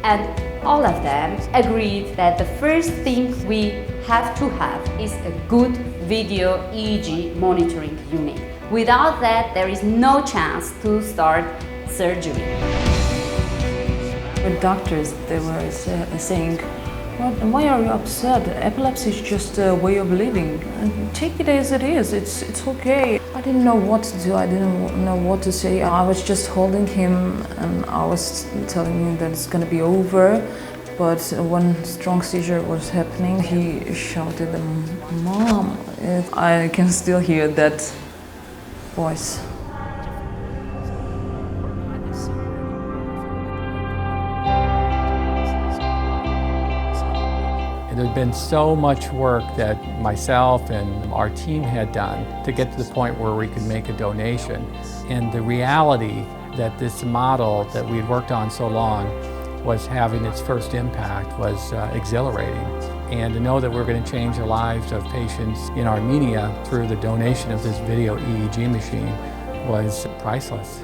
and all of them agreed that the first thing we have to have is a good video EEG monitoring unit. Without that, there is no chance to start surgery. The doctors, they were saying, why are you upset? Epilepsy is just a way of living. Take it as it is, it's okay. I didn't know what to do, I didn't know what to say. I was just holding him and I was telling him that it's gonna be over. But when strong seizure was happening, he shouted, "Mom!" I can still hear that voice. There's been so much work that myself and our team had done to get to the point where we could make a donation. And the reality that this model that we had worked on so long was having its first impact was exhilarating. And to know that we're going to change the lives of patients in Armenia through the donation of this video EEG machine was priceless.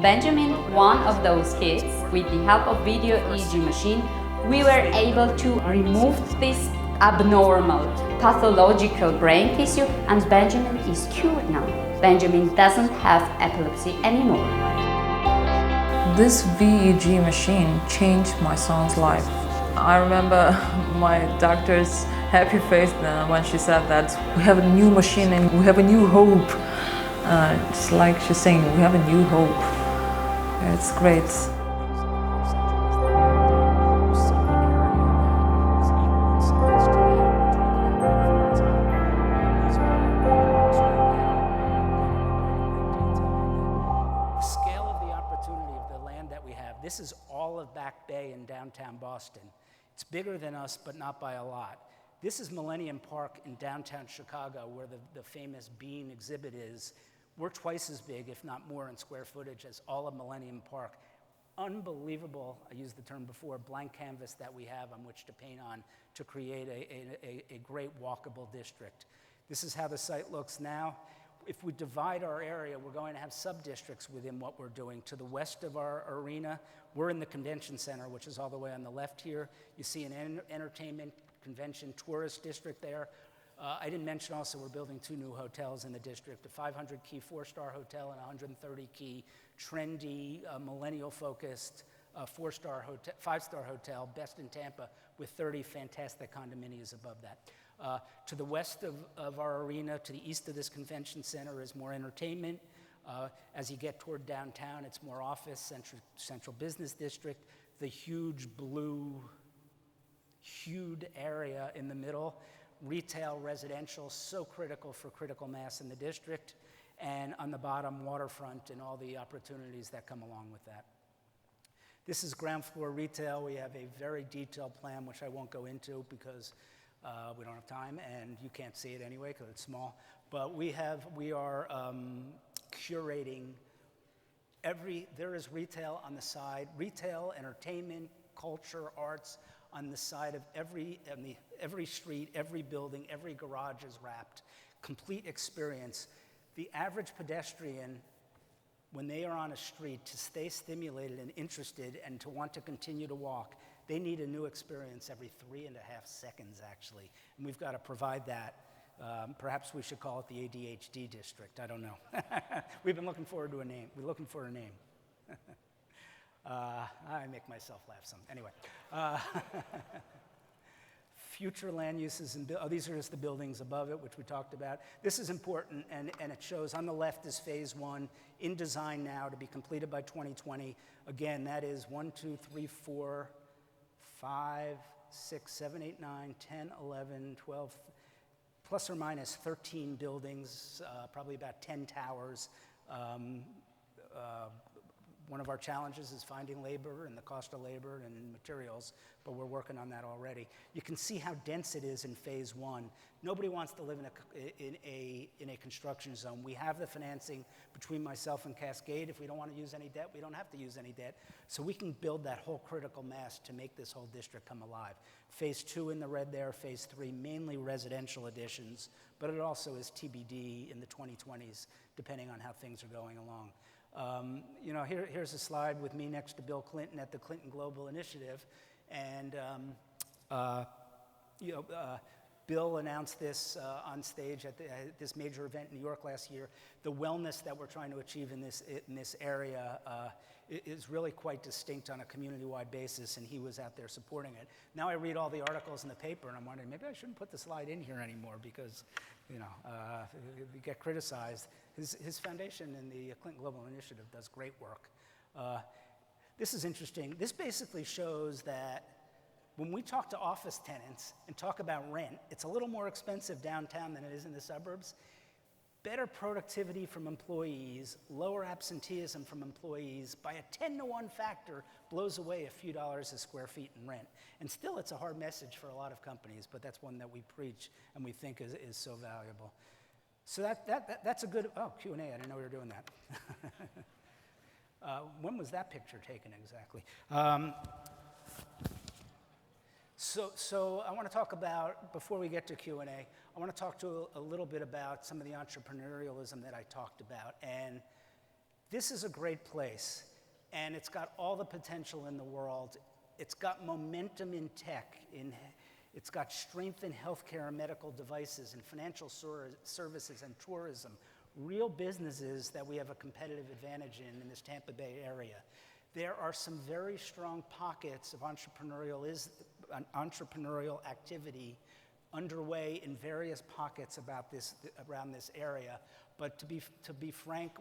Benjamin, one of those kids, with the help of video EEG machine, we were able to remove this abnormal, pathological brain tissue, and Benjamin is cured now. Benjamin doesn't have epilepsy anymore. This VEG machine changed my son's life. I remember my doctor's happy face when she said that we have a new machine and we have a new hope. It's like she's saying, we have a new hope. It's great. This is all of Back Bay in downtown Boston. It's bigger than us, but not by a lot. This is Millennium Park in downtown Chicago, where the famous Bean exhibit is. We're twice as big, if not more, in square footage as all of Millennium Park. Unbelievable, I used the term before, blank canvas that we have on which to paint on to create a great walkable district. This is how the site looks now. If we divide our area, we're going to have sub-districts within what we're doing. To the west of our arena, we're in the convention center, which is all the way on the left here. You see an entertainment, convention, tourist district there. I didn't mention also we're building 2 new hotels in the district, a 500-key 4-star hotel and a 130-key trendy, millennial-focused 5-star hotel, best in Tampa, with 30 fantastic condominiums above that. To the west of our arena, to the east of this convention center is more entertainment. As you get toward downtown, it's more office, central business district, the huge blue, hued area in the middle, retail, residential, so critical for critical mass in the district, and on the bottom, waterfront and all the opportunities that come along with that. This is ground floor retail. We have a very detailed plan, which I won't go into because we don't have time, and you can't see it anyway because it's small. But we are curating there is retail on the side, retail, entertainment, culture, arts on the side of every street, every building, every garage is wrapped. Complete experience. The average pedestrian, when they are on a street, to stay stimulated and interested and to want to continue to walk, they need a new experience every 3.5 seconds, actually. And we've got to provide that. Perhaps we should call it the ADHD district. I don't know. We've been looking forward to a name. We're looking for a name. I make myself laugh some. Anyway. Future land uses, and these are just the buildings above it, which we talked about. This is important, and it shows on the left is phase 1, in design now to be completed by 2020. Again, that is 1, 2, 3, 4, 5, 6, 7, 8, 9, 10, 11, 12, plus or minus 13 buildings, probably about 10 towers. One of our challenges is finding labor and the cost of labor and materials, but we're working on that already. You can see how dense it is in phase 1. Nobody wants to live in a construction zone. We have the financing between myself and Cascade. If we don't want to use any debt, we don't have to use any debt. So we can build that whole critical mass to make this whole district come alive. Phase 2 in the red there, phase 3 mainly residential additions, but it also is TBD in the 2020s, depending on how things are going along. Here's a slide with me next to Bill Clinton at the Clinton Global Initiative, and Bill announced this on stage at this major event in New York last year. The wellness that we're trying to achieve in this area is really quite distinct on a community-wide basis, and he was out there supporting it. Now I read all the articles in the paper, and I'm wondering, maybe I shouldn't put the slide in here anymore because, we get criticized. His foundation in the Clinton Global Initiative does great work. This is interesting. This basically shows that when we talk to office tenants and talk about rent, it's a little more expensive downtown than it is in the suburbs. Better productivity from employees, lower absenteeism from employees by a 10-to-1 factor blows away a few dollars a square feet in rent. And still, it's a hard message for a lot of companies, but that's one that we preach and we think is so valuable. So that's a good, Q&A, I didn't know we were doing that. When was that picture taken exactly? So I want to talk about, before we get to Q&A, I want to talk to a little bit about some of the entrepreneurialism that I talked about. And this is a great place, and it's got all the potential in the world. It's got momentum in tech, it's got strength in healthcare and medical devices and financial services and tourism, real businesses that we have a competitive advantage in this Tampa Bay area. There are some very strong pockets of entrepreneurial activity underway in various pockets around this area. But to be frank,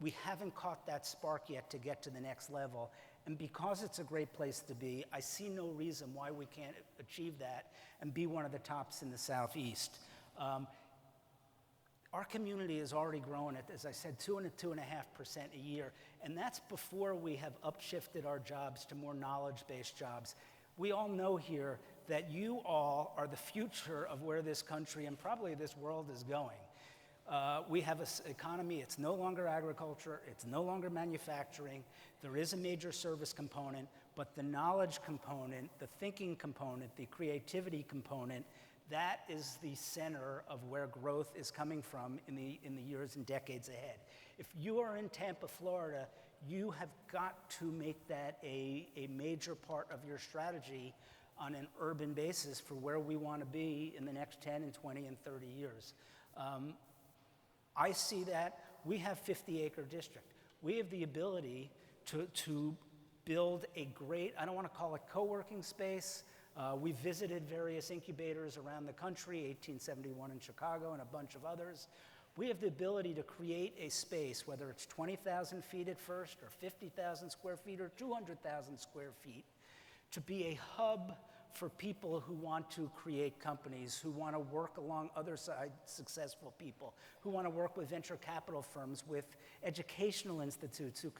we haven't caught that spark yet to get to the next level. And because it's a great place to be, I see no reason why we can't achieve that and be one of the tops in the Southeast. Our community is already growing at, as I said, 2.5% a year, and that's before we have upshifted our jobs to more knowledge-based jobs. We all know here that you all are the future of where this country and probably this world is going. We have an economy, it's no longer agriculture, it's no longer manufacturing. There is a major service component, but the knowledge component, the thinking component, the creativity component, that is the center of where growth is coming from in the years and decades ahead. If you are in Tampa, Florida, you have got to make that a major part of your strategy on an urban basis for where we want to be in the next 10 and 20 and 30 years. I see that we have 50-acre district. We have the ability to build a great, I don't want to call it co-working space. We visited various incubators around the country, 1871 in Chicago and a bunch of others. We have the ability to create a space, whether it's 20,000 feet at first, or 50,000 square feet, or 200,000 square feet, to be a hub for people who want to create companies, who want to work along other side successful people, who want to work with venture capital firms, with educational institutes who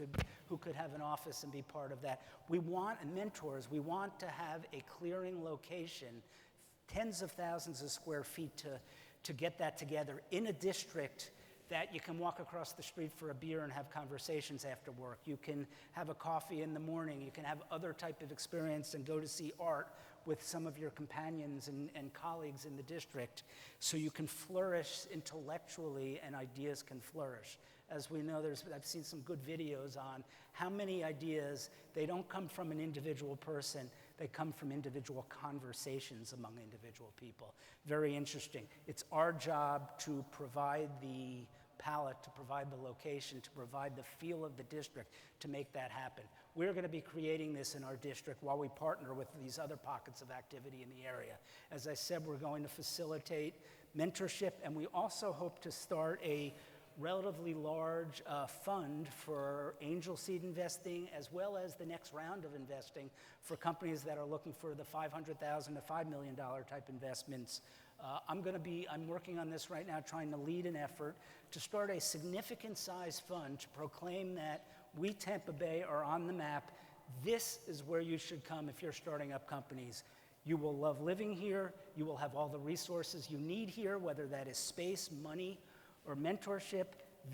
could have an office and be part of that. We want mentors. We want to have a clearing location, tens of thousands of square feet to get that together in a district that you can walk across the street for a beer and have conversations after work. You can have a coffee in the morning. You can have other type of experience and go to see art with some of your companions and colleagues in the district, so you can flourish intellectually and ideas can flourish. As we know, I've seen some good videos on how many ideas, they don't come from an individual person, they come from individual conversations among individual people. Very interesting. It's our job to provide the palette, to provide the location, to provide the feel of the district to make that happen. We're going to be creating this in our district while we partner with these other pockets of activity in the area. As I said, we're going to facilitate mentorship, and we also hope to start a relatively large fund for angel seed investing, as well as the next round of investing for companies that are looking for the $500,000 to $5 million type investments. I'm working on this right now, trying to lead an effort to start a significant size fund to proclaim that we, Tampa Bay, are on the map. This is where you should come if you're starting up companies. You will love living here. You will have all the resources you need here, whether that is space, money, or mentorship.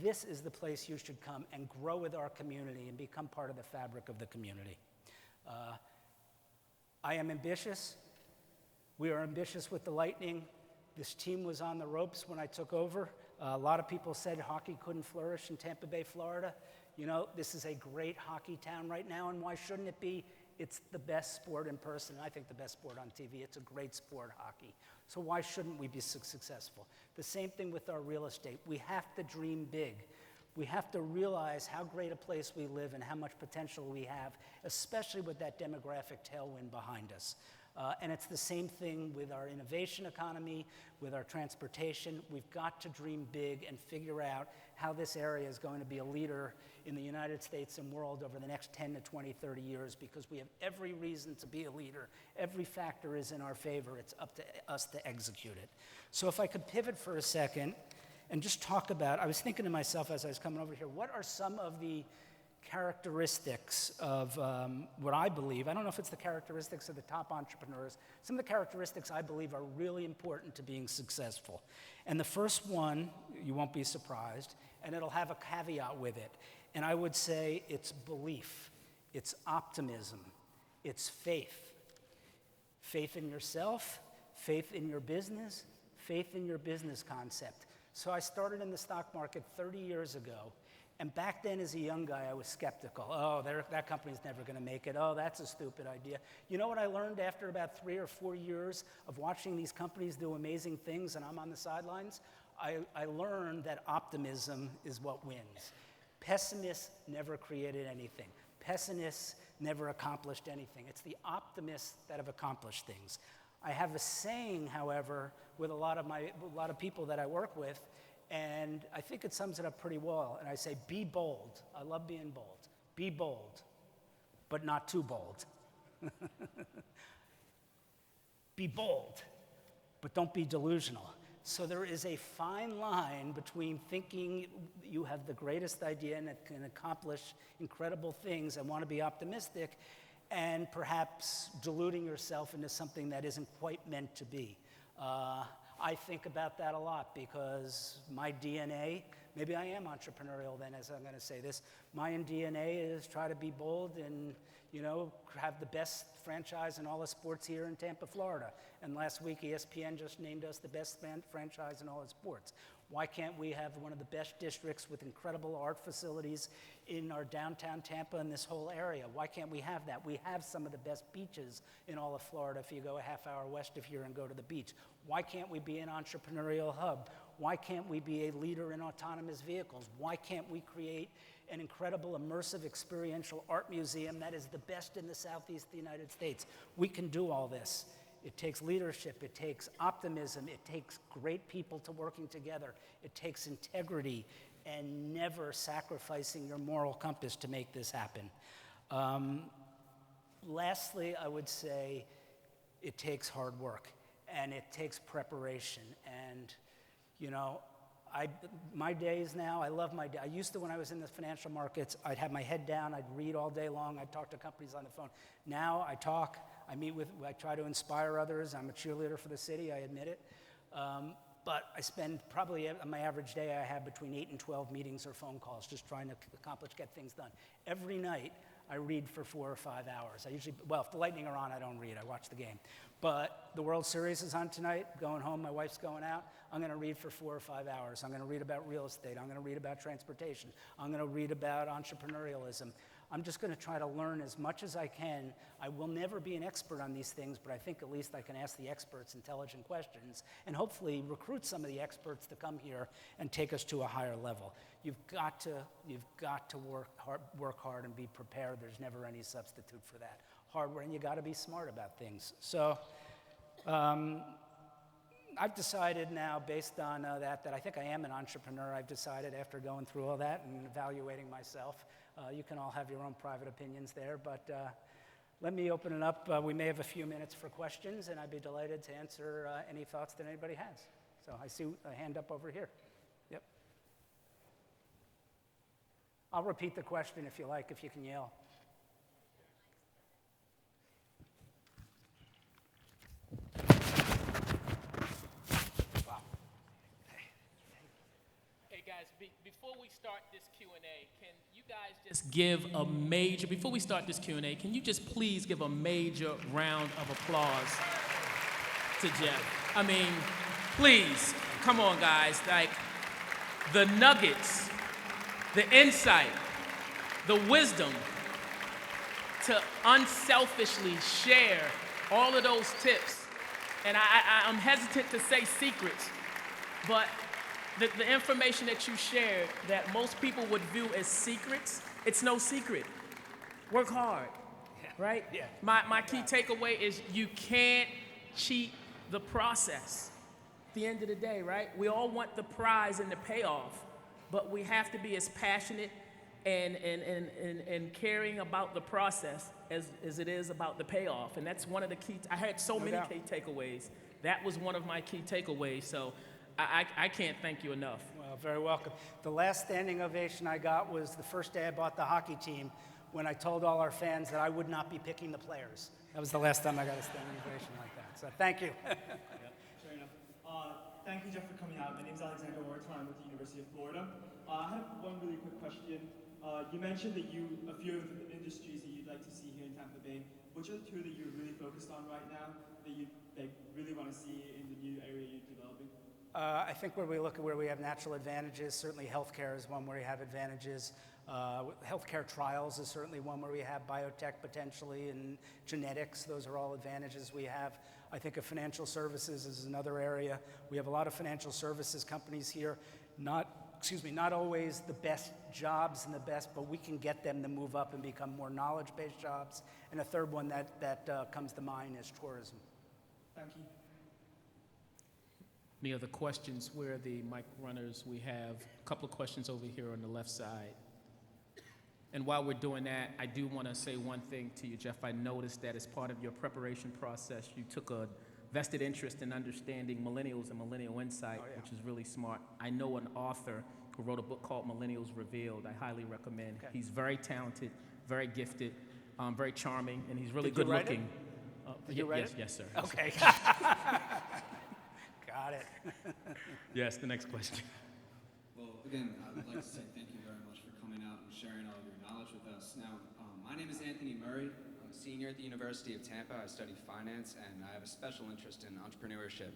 This is the place you should come and grow with our community and become part of the fabric of the community. I am ambitious. We are ambitious with the Lightning. This team was on the ropes when I took over. A lot of people said hockey couldn't flourish in Tampa Bay, Florida. You know, this is a great hockey town right now, and why shouldn't it be? It's the best sport in person. I think the best sport on TV. It's a great sport, hockey. So why shouldn't we be successful? The same thing with our real estate. We have to dream big. We have to realize how great a place we live and how much potential we have, especially with that demographic tailwind behind us. And it's the same thing with our innovation economy, with our transportation. We've got to dream big and figure out how this area is going to be a leader in the United States and world over the next 10 to 20, 30 years, because we have every reason to be a leader. Every factor is in our favor. It's up to us to execute it. So if I could pivot for a second and just talk about, I was thinking to myself as I was coming over here, what are some of the characteristics of what I believe, I don't know if it's the characteristics of the top entrepreneurs, some of the characteristics I believe are really important to being successful. And the first one, you won't be surprised, and it'll have a caveat with it. And I would say it's belief, it's optimism, it's faith. Faith in yourself, faith in your business, faith in your business concept. So I started in the stock market 30 years ago. And back then, as a young guy, I was skeptical. Oh, that company's never going to make it. Oh, that's a stupid idea. You know what I learned after about 3 or 4 years of watching these companies do amazing things and I'm on the sidelines? I learned that optimism is what wins. Pessimists never created anything. Pessimists never accomplished anything. It's the optimists that have accomplished things. I have a saying, however, with a lot of people that I work with, and I think it sums it up pretty well. And I say, be bold. I love being bold. Be bold, but not too bold. Be bold, but don't be delusional. So there is a fine line between thinking you have the greatest idea and it can accomplish incredible things and want to be optimistic, and perhaps deluding yourself into something that isn't quite meant to be. I think about that a lot because my DNA, maybe I am entrepreneurial then as I'm going to say this, my DNA is try to be bold and, you know, have the best franchise in all of sports here in Tampa, Florida. And last week ESPN just named us the best franchise in all of sports. Why can't we have one of the best districts with incredible art facilities in our downtown Tampa and this whole area? Why can't we have that? We have some of the best beaches in all of Florida if you go a half hour west of here and go to the beach. Why can't we be an entrepreneurial hub? Why can't we be a leader in autonomous vehicles? Why can't we create an incredible immersive experiential art museum that is the best in the Southeast of the United States? We can do all this. It takes leadership, it takes optimism, it takes great people to working together, it takes integrity and never sacrificing your moral compass to make this happen. Lastly, I would say it takes hard work and it takes preparation. And, you know, my days now, I love my day. I used to, when I was in the financial markets, I'd have my head down, I'd read all day long, I'd talk to companies on the phone. Now I talk, I try to inspire others. I'm a cheerleader for the city, I admit it. But I spend probably, on my average day, I have between 8 and 12 meetings or phone calls just trying to get things done. Every night, I read for 4 or 5 hours. I usually, well, if the Lightning are on, I don't read, I watch the game. But the World Series is on tonight, going home, my wife's going out. I'm gonna read for 4 or 5 hours. I'm gonna read about real estate. I'm gonna read about transportation. I'm gonna read about entrepreneurialism. I'm just gonna try to learn as much as I can. I will never be an expert on these things, but I think at least I can ask the experts intelligent questions and hopefully recruit some of the experts to come here and take us to a higher level. You've got to work hard and be prepared. There's never any substitute for that. Hard work, and you gotta be smart about things. So I've decided now, based on that I think I am an entrepreneur. I've decided after going through all that and evaluating myself. You can all have your own private opinions there, but let me open it up. We may have a few minutes for questions, and I'd be delighted to answer any thoughts that anybody has. So I see a hand up over here. Yep. I'll repeat the question if you like, if you can yell. Before we start this Q&A, can you guys just give a major, before we start this Q&A, can you just please give a major round of applause to Jeff? I mean, please, come on guys, like the nuggets, the insight, the wisdom to unselfishly share all of those tips. And I'm hesitant to say secrets, but the information that you shared that most people would view as secrets, it's no secret. Work hard, right? Yeah. My key takeaway is you can't cheat the process. At the end of the day, right? We all want the prize and the payoff, but we have to be as passionate and caring about the process as it is about the payoff. And that's one of the key, I had so many key takeaways. That was one of my key takeaways, so I can't thank you enough. Well, very welcome. The last standing ovation I got was the first day I bought the hockey team when I told all our fans that I would not be picking the players. That was the last time I got a standing ovation like that. So thank you. Fair enough. Thank you, Jeff, for coming out. My name is Alexander Orton. I'm with the University of Florida. I have one really quick question. You mentioned that a few of the industries that you'd like to see here in Tampa Bay. Which are the two that you're really focused on right now that you really want to see in the new area you're developing? I think when we look at where we have natural advantages, certainly healthcare is one where we have advantages. Healthcare trials is certainly one where we have biotech potentially, and genetics. Those are all advantages we have. I think of financial services is another area. We have a lot of financial services companies here. Not always the best jobs and the best, but we can get them to move up and become more knowledge-based jobs. And a third one that comes to mind is tourism. Thank you. Any other questions? Where are the mic runners? We have a couple of questions over here on the left side. And while we're doing that, I do want to say one thing to you, Jeff. I noticed that as part of your preparation process, you took a vested interest in understanding millennials and millennial insight, which is really smart. I know an author who wrote a book called Millennials Revealed. I highly recommend. Okay. He's very talented, very gifted. very charming, and he's really Did you good write it? looking. Did you write yes, it? yes, sir. Okay. Got it. Yes, the next question. Well, again, I would like to say thank you very much for coming out and sharing all of your knowledge with us. Now, my name is Anthony Murray. I'm a senior at the University of Tampa. I study finance, and I have a special interest in entrepreneurship.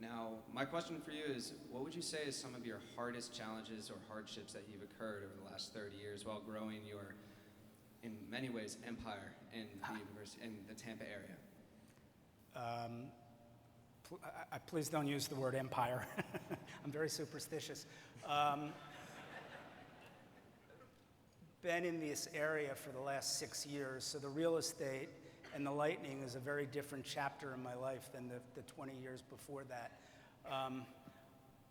Now, my question for you is, what would you say is some of your hardest challenges or hardships that you've occurred over the last 30 years while growing your, in many ways, empire in the university, in the Tampa area? Please don't use the word empire. I'm very superstitious. Been in this area for the last 6 years, so the real estate and the Lightning is a very different chapter in my life than the 20 years before that.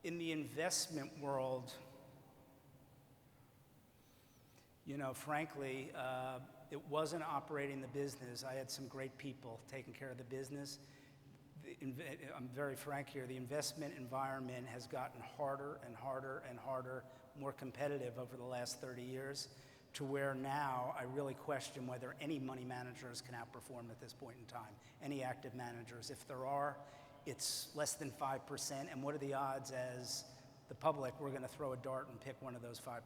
In the investment world, you know, frankly, it wasn't operating the business. I had some great people taking care of the business. I'm very frank here, the investment environment has gotten harder and harder and harder, more competitive over the last 30 years, to where now I really question whether any money managers can outperform at this point in time, any active managers. If there are, it's less than 5%, and what are the odds as the public, we're gonna throw a dart and pick one of those 5%.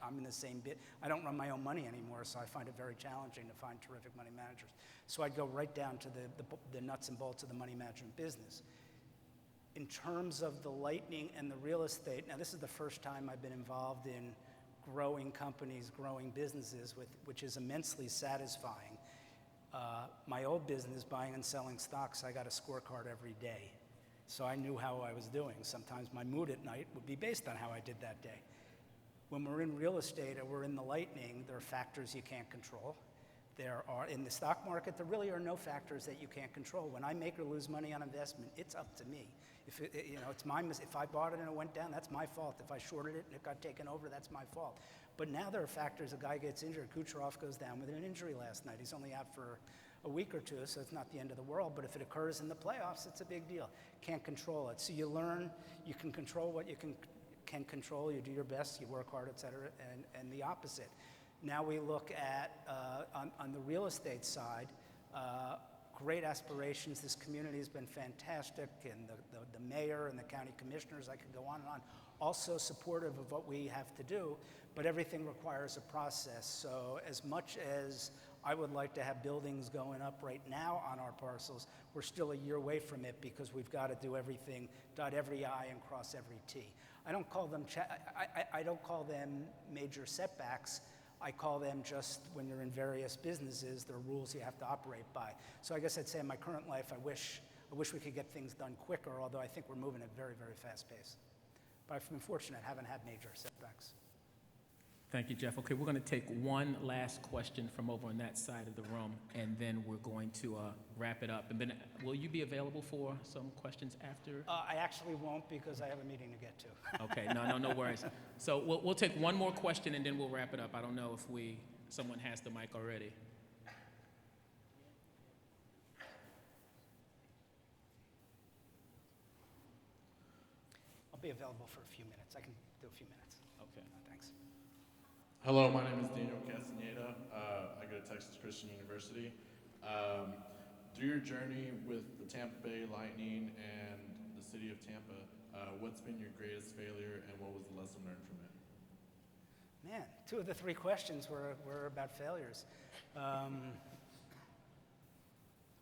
I'm in the same bit. I don't run my own money anymore, so I find it very challenging to find terrific money managers. So I'd go right down to the nuts and bolts of the money management business. In terms of the Lightning and the real estate, now this is the first time I've been involved in growing companies, growing businesses, which is immensely satisfying. My old business, buying and selling stocks, I got a scorecard every day. So I knew how I was doing. Sometimes my mood at night would be based on how I did that day. When we're in real estate or we're in the Lightning, there are factors you can't control. There are, in the stock market, there really are no factors that you can't control. When I make or lose money on investment, it's up to me. If it's my mistake. If I bought it and it went down, that's my fault. If I shorted it and it got taken over, that's my fault. But now there are factors. A guy gets injured. Kucherov goes down with an injury last night. He's only out for a week or two, so it's not the end of the world. But if it occurs in the playoffs, it's a big deal. Can't control it. So you learn. You can control what you can control. You do your best. You work hard, et cetera, and the opposite. Now we look at, on the real estate side, great aspirations. This community has been fantastic, and the mayor and the county commissioners, I could go on and on, also supportive of what we have to do, but everything requires a process. So as much as I would like to have buildings going up right now on our parcels, we're still a year away from it because we've got to do everything, dot every I and cross every T. I don't call them, I don't call them major setbacks. I call them just, when you're in various businesses, there are rules you have to operate by. So I guess I'd say in my current life, I wish we could get things done quicker, although I think we're moving at a very, very fast pace. But I've been fortunate, haven't had major setbacks. Thank you, Jeff. Okay, we're going to take one last question from over on that side of the room, and then we're going to wrap it up. And then, will you be available for some questions after? I actually won't because I have a meeting to get to. Okay, no worries. So we'll take one more question, and then we'll wrap it up. I don't know if someone has the mic already. I'll be available for a few minutes. I can do a few minutes. Okay. Thanks. Hello, my name is Daniel Castaneda. I go to Texas Christian University. Through your journey with the Tampa Bay Lightning and the city of Tampa, what's been your greatest failure and what was the lesson learned from it? Man, 2 of the 3 questions were about failures.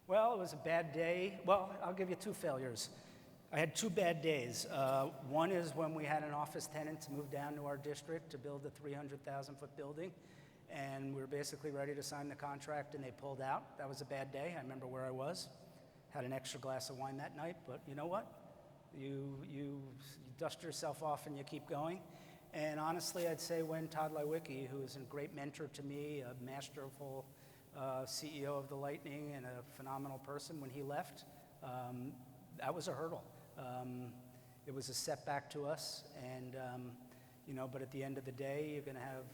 Well, it was a bad day. Well, I'll give you 2 failures. I had 2 bad days. One is when we had an office tenant to move down to our district to build a 300,000-foot building, and we were basically ready to sign the contract, and they pulled out. That was a bad day. I remember where I was. Had an extra glass of wine that night, but you know what? You dust yourself off and you keep going. And honestly, I'd say when Todd Lewicki, who is a great mentor to me, a masterful CEO of the Lightning and a phenomenal person, when he left, that was a hurdle. It was a setback to us, and but at the end of the day, you're going to have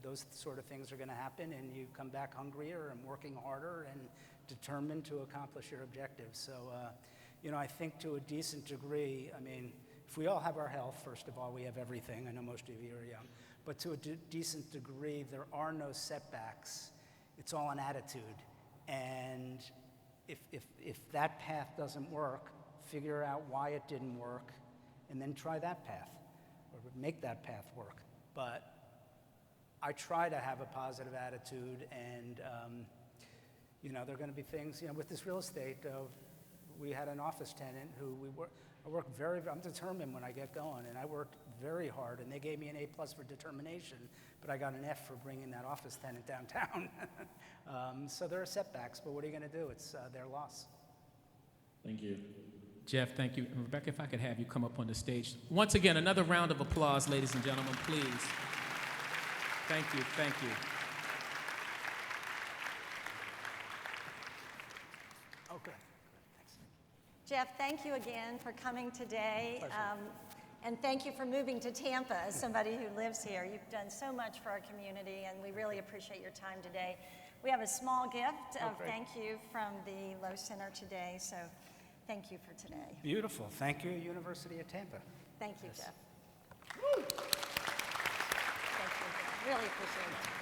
those sort of things are going to happen, and you come back hungrier and working harder and determined to accomplish your objectives. So, I think to a decent degree, I mean, if we all have our health, first of all, we have everything. I know most of you are young, but to a decent degree, there are no setbacks It's all an attitude. And if that path doesn't work, figure out why it didn't work, and then try that path, or make that path work. But I try to have a positive attitude, and you know, there are going to be things, you know, with this real estate, we had an office tenant who I'm determined when I get going, and I worked very hard, and they gave me an A+ for determination, but I got an F for bringing that office tenant downtown. So there are setbacks, but what are you going to do? It's their loss. Thank you. Jeff, thank you. And Rebecca, if I could have you come up on the stage. Once again, another round of applause, ladies and gentlemen, please. Thank you, thank you. Okay. Jeff, thank you again for coming today. And thank you for moving to Tampa as somebody who lives here. You've done so much for our community, and we really appreciate your time today. We have a small gift of thank you from the Lowe Center today, so thank you for today. Beautiful. Thank you, University of Tampa. Thank you, Yes. Jeff. Thank you, Jeff. Really appreciate it.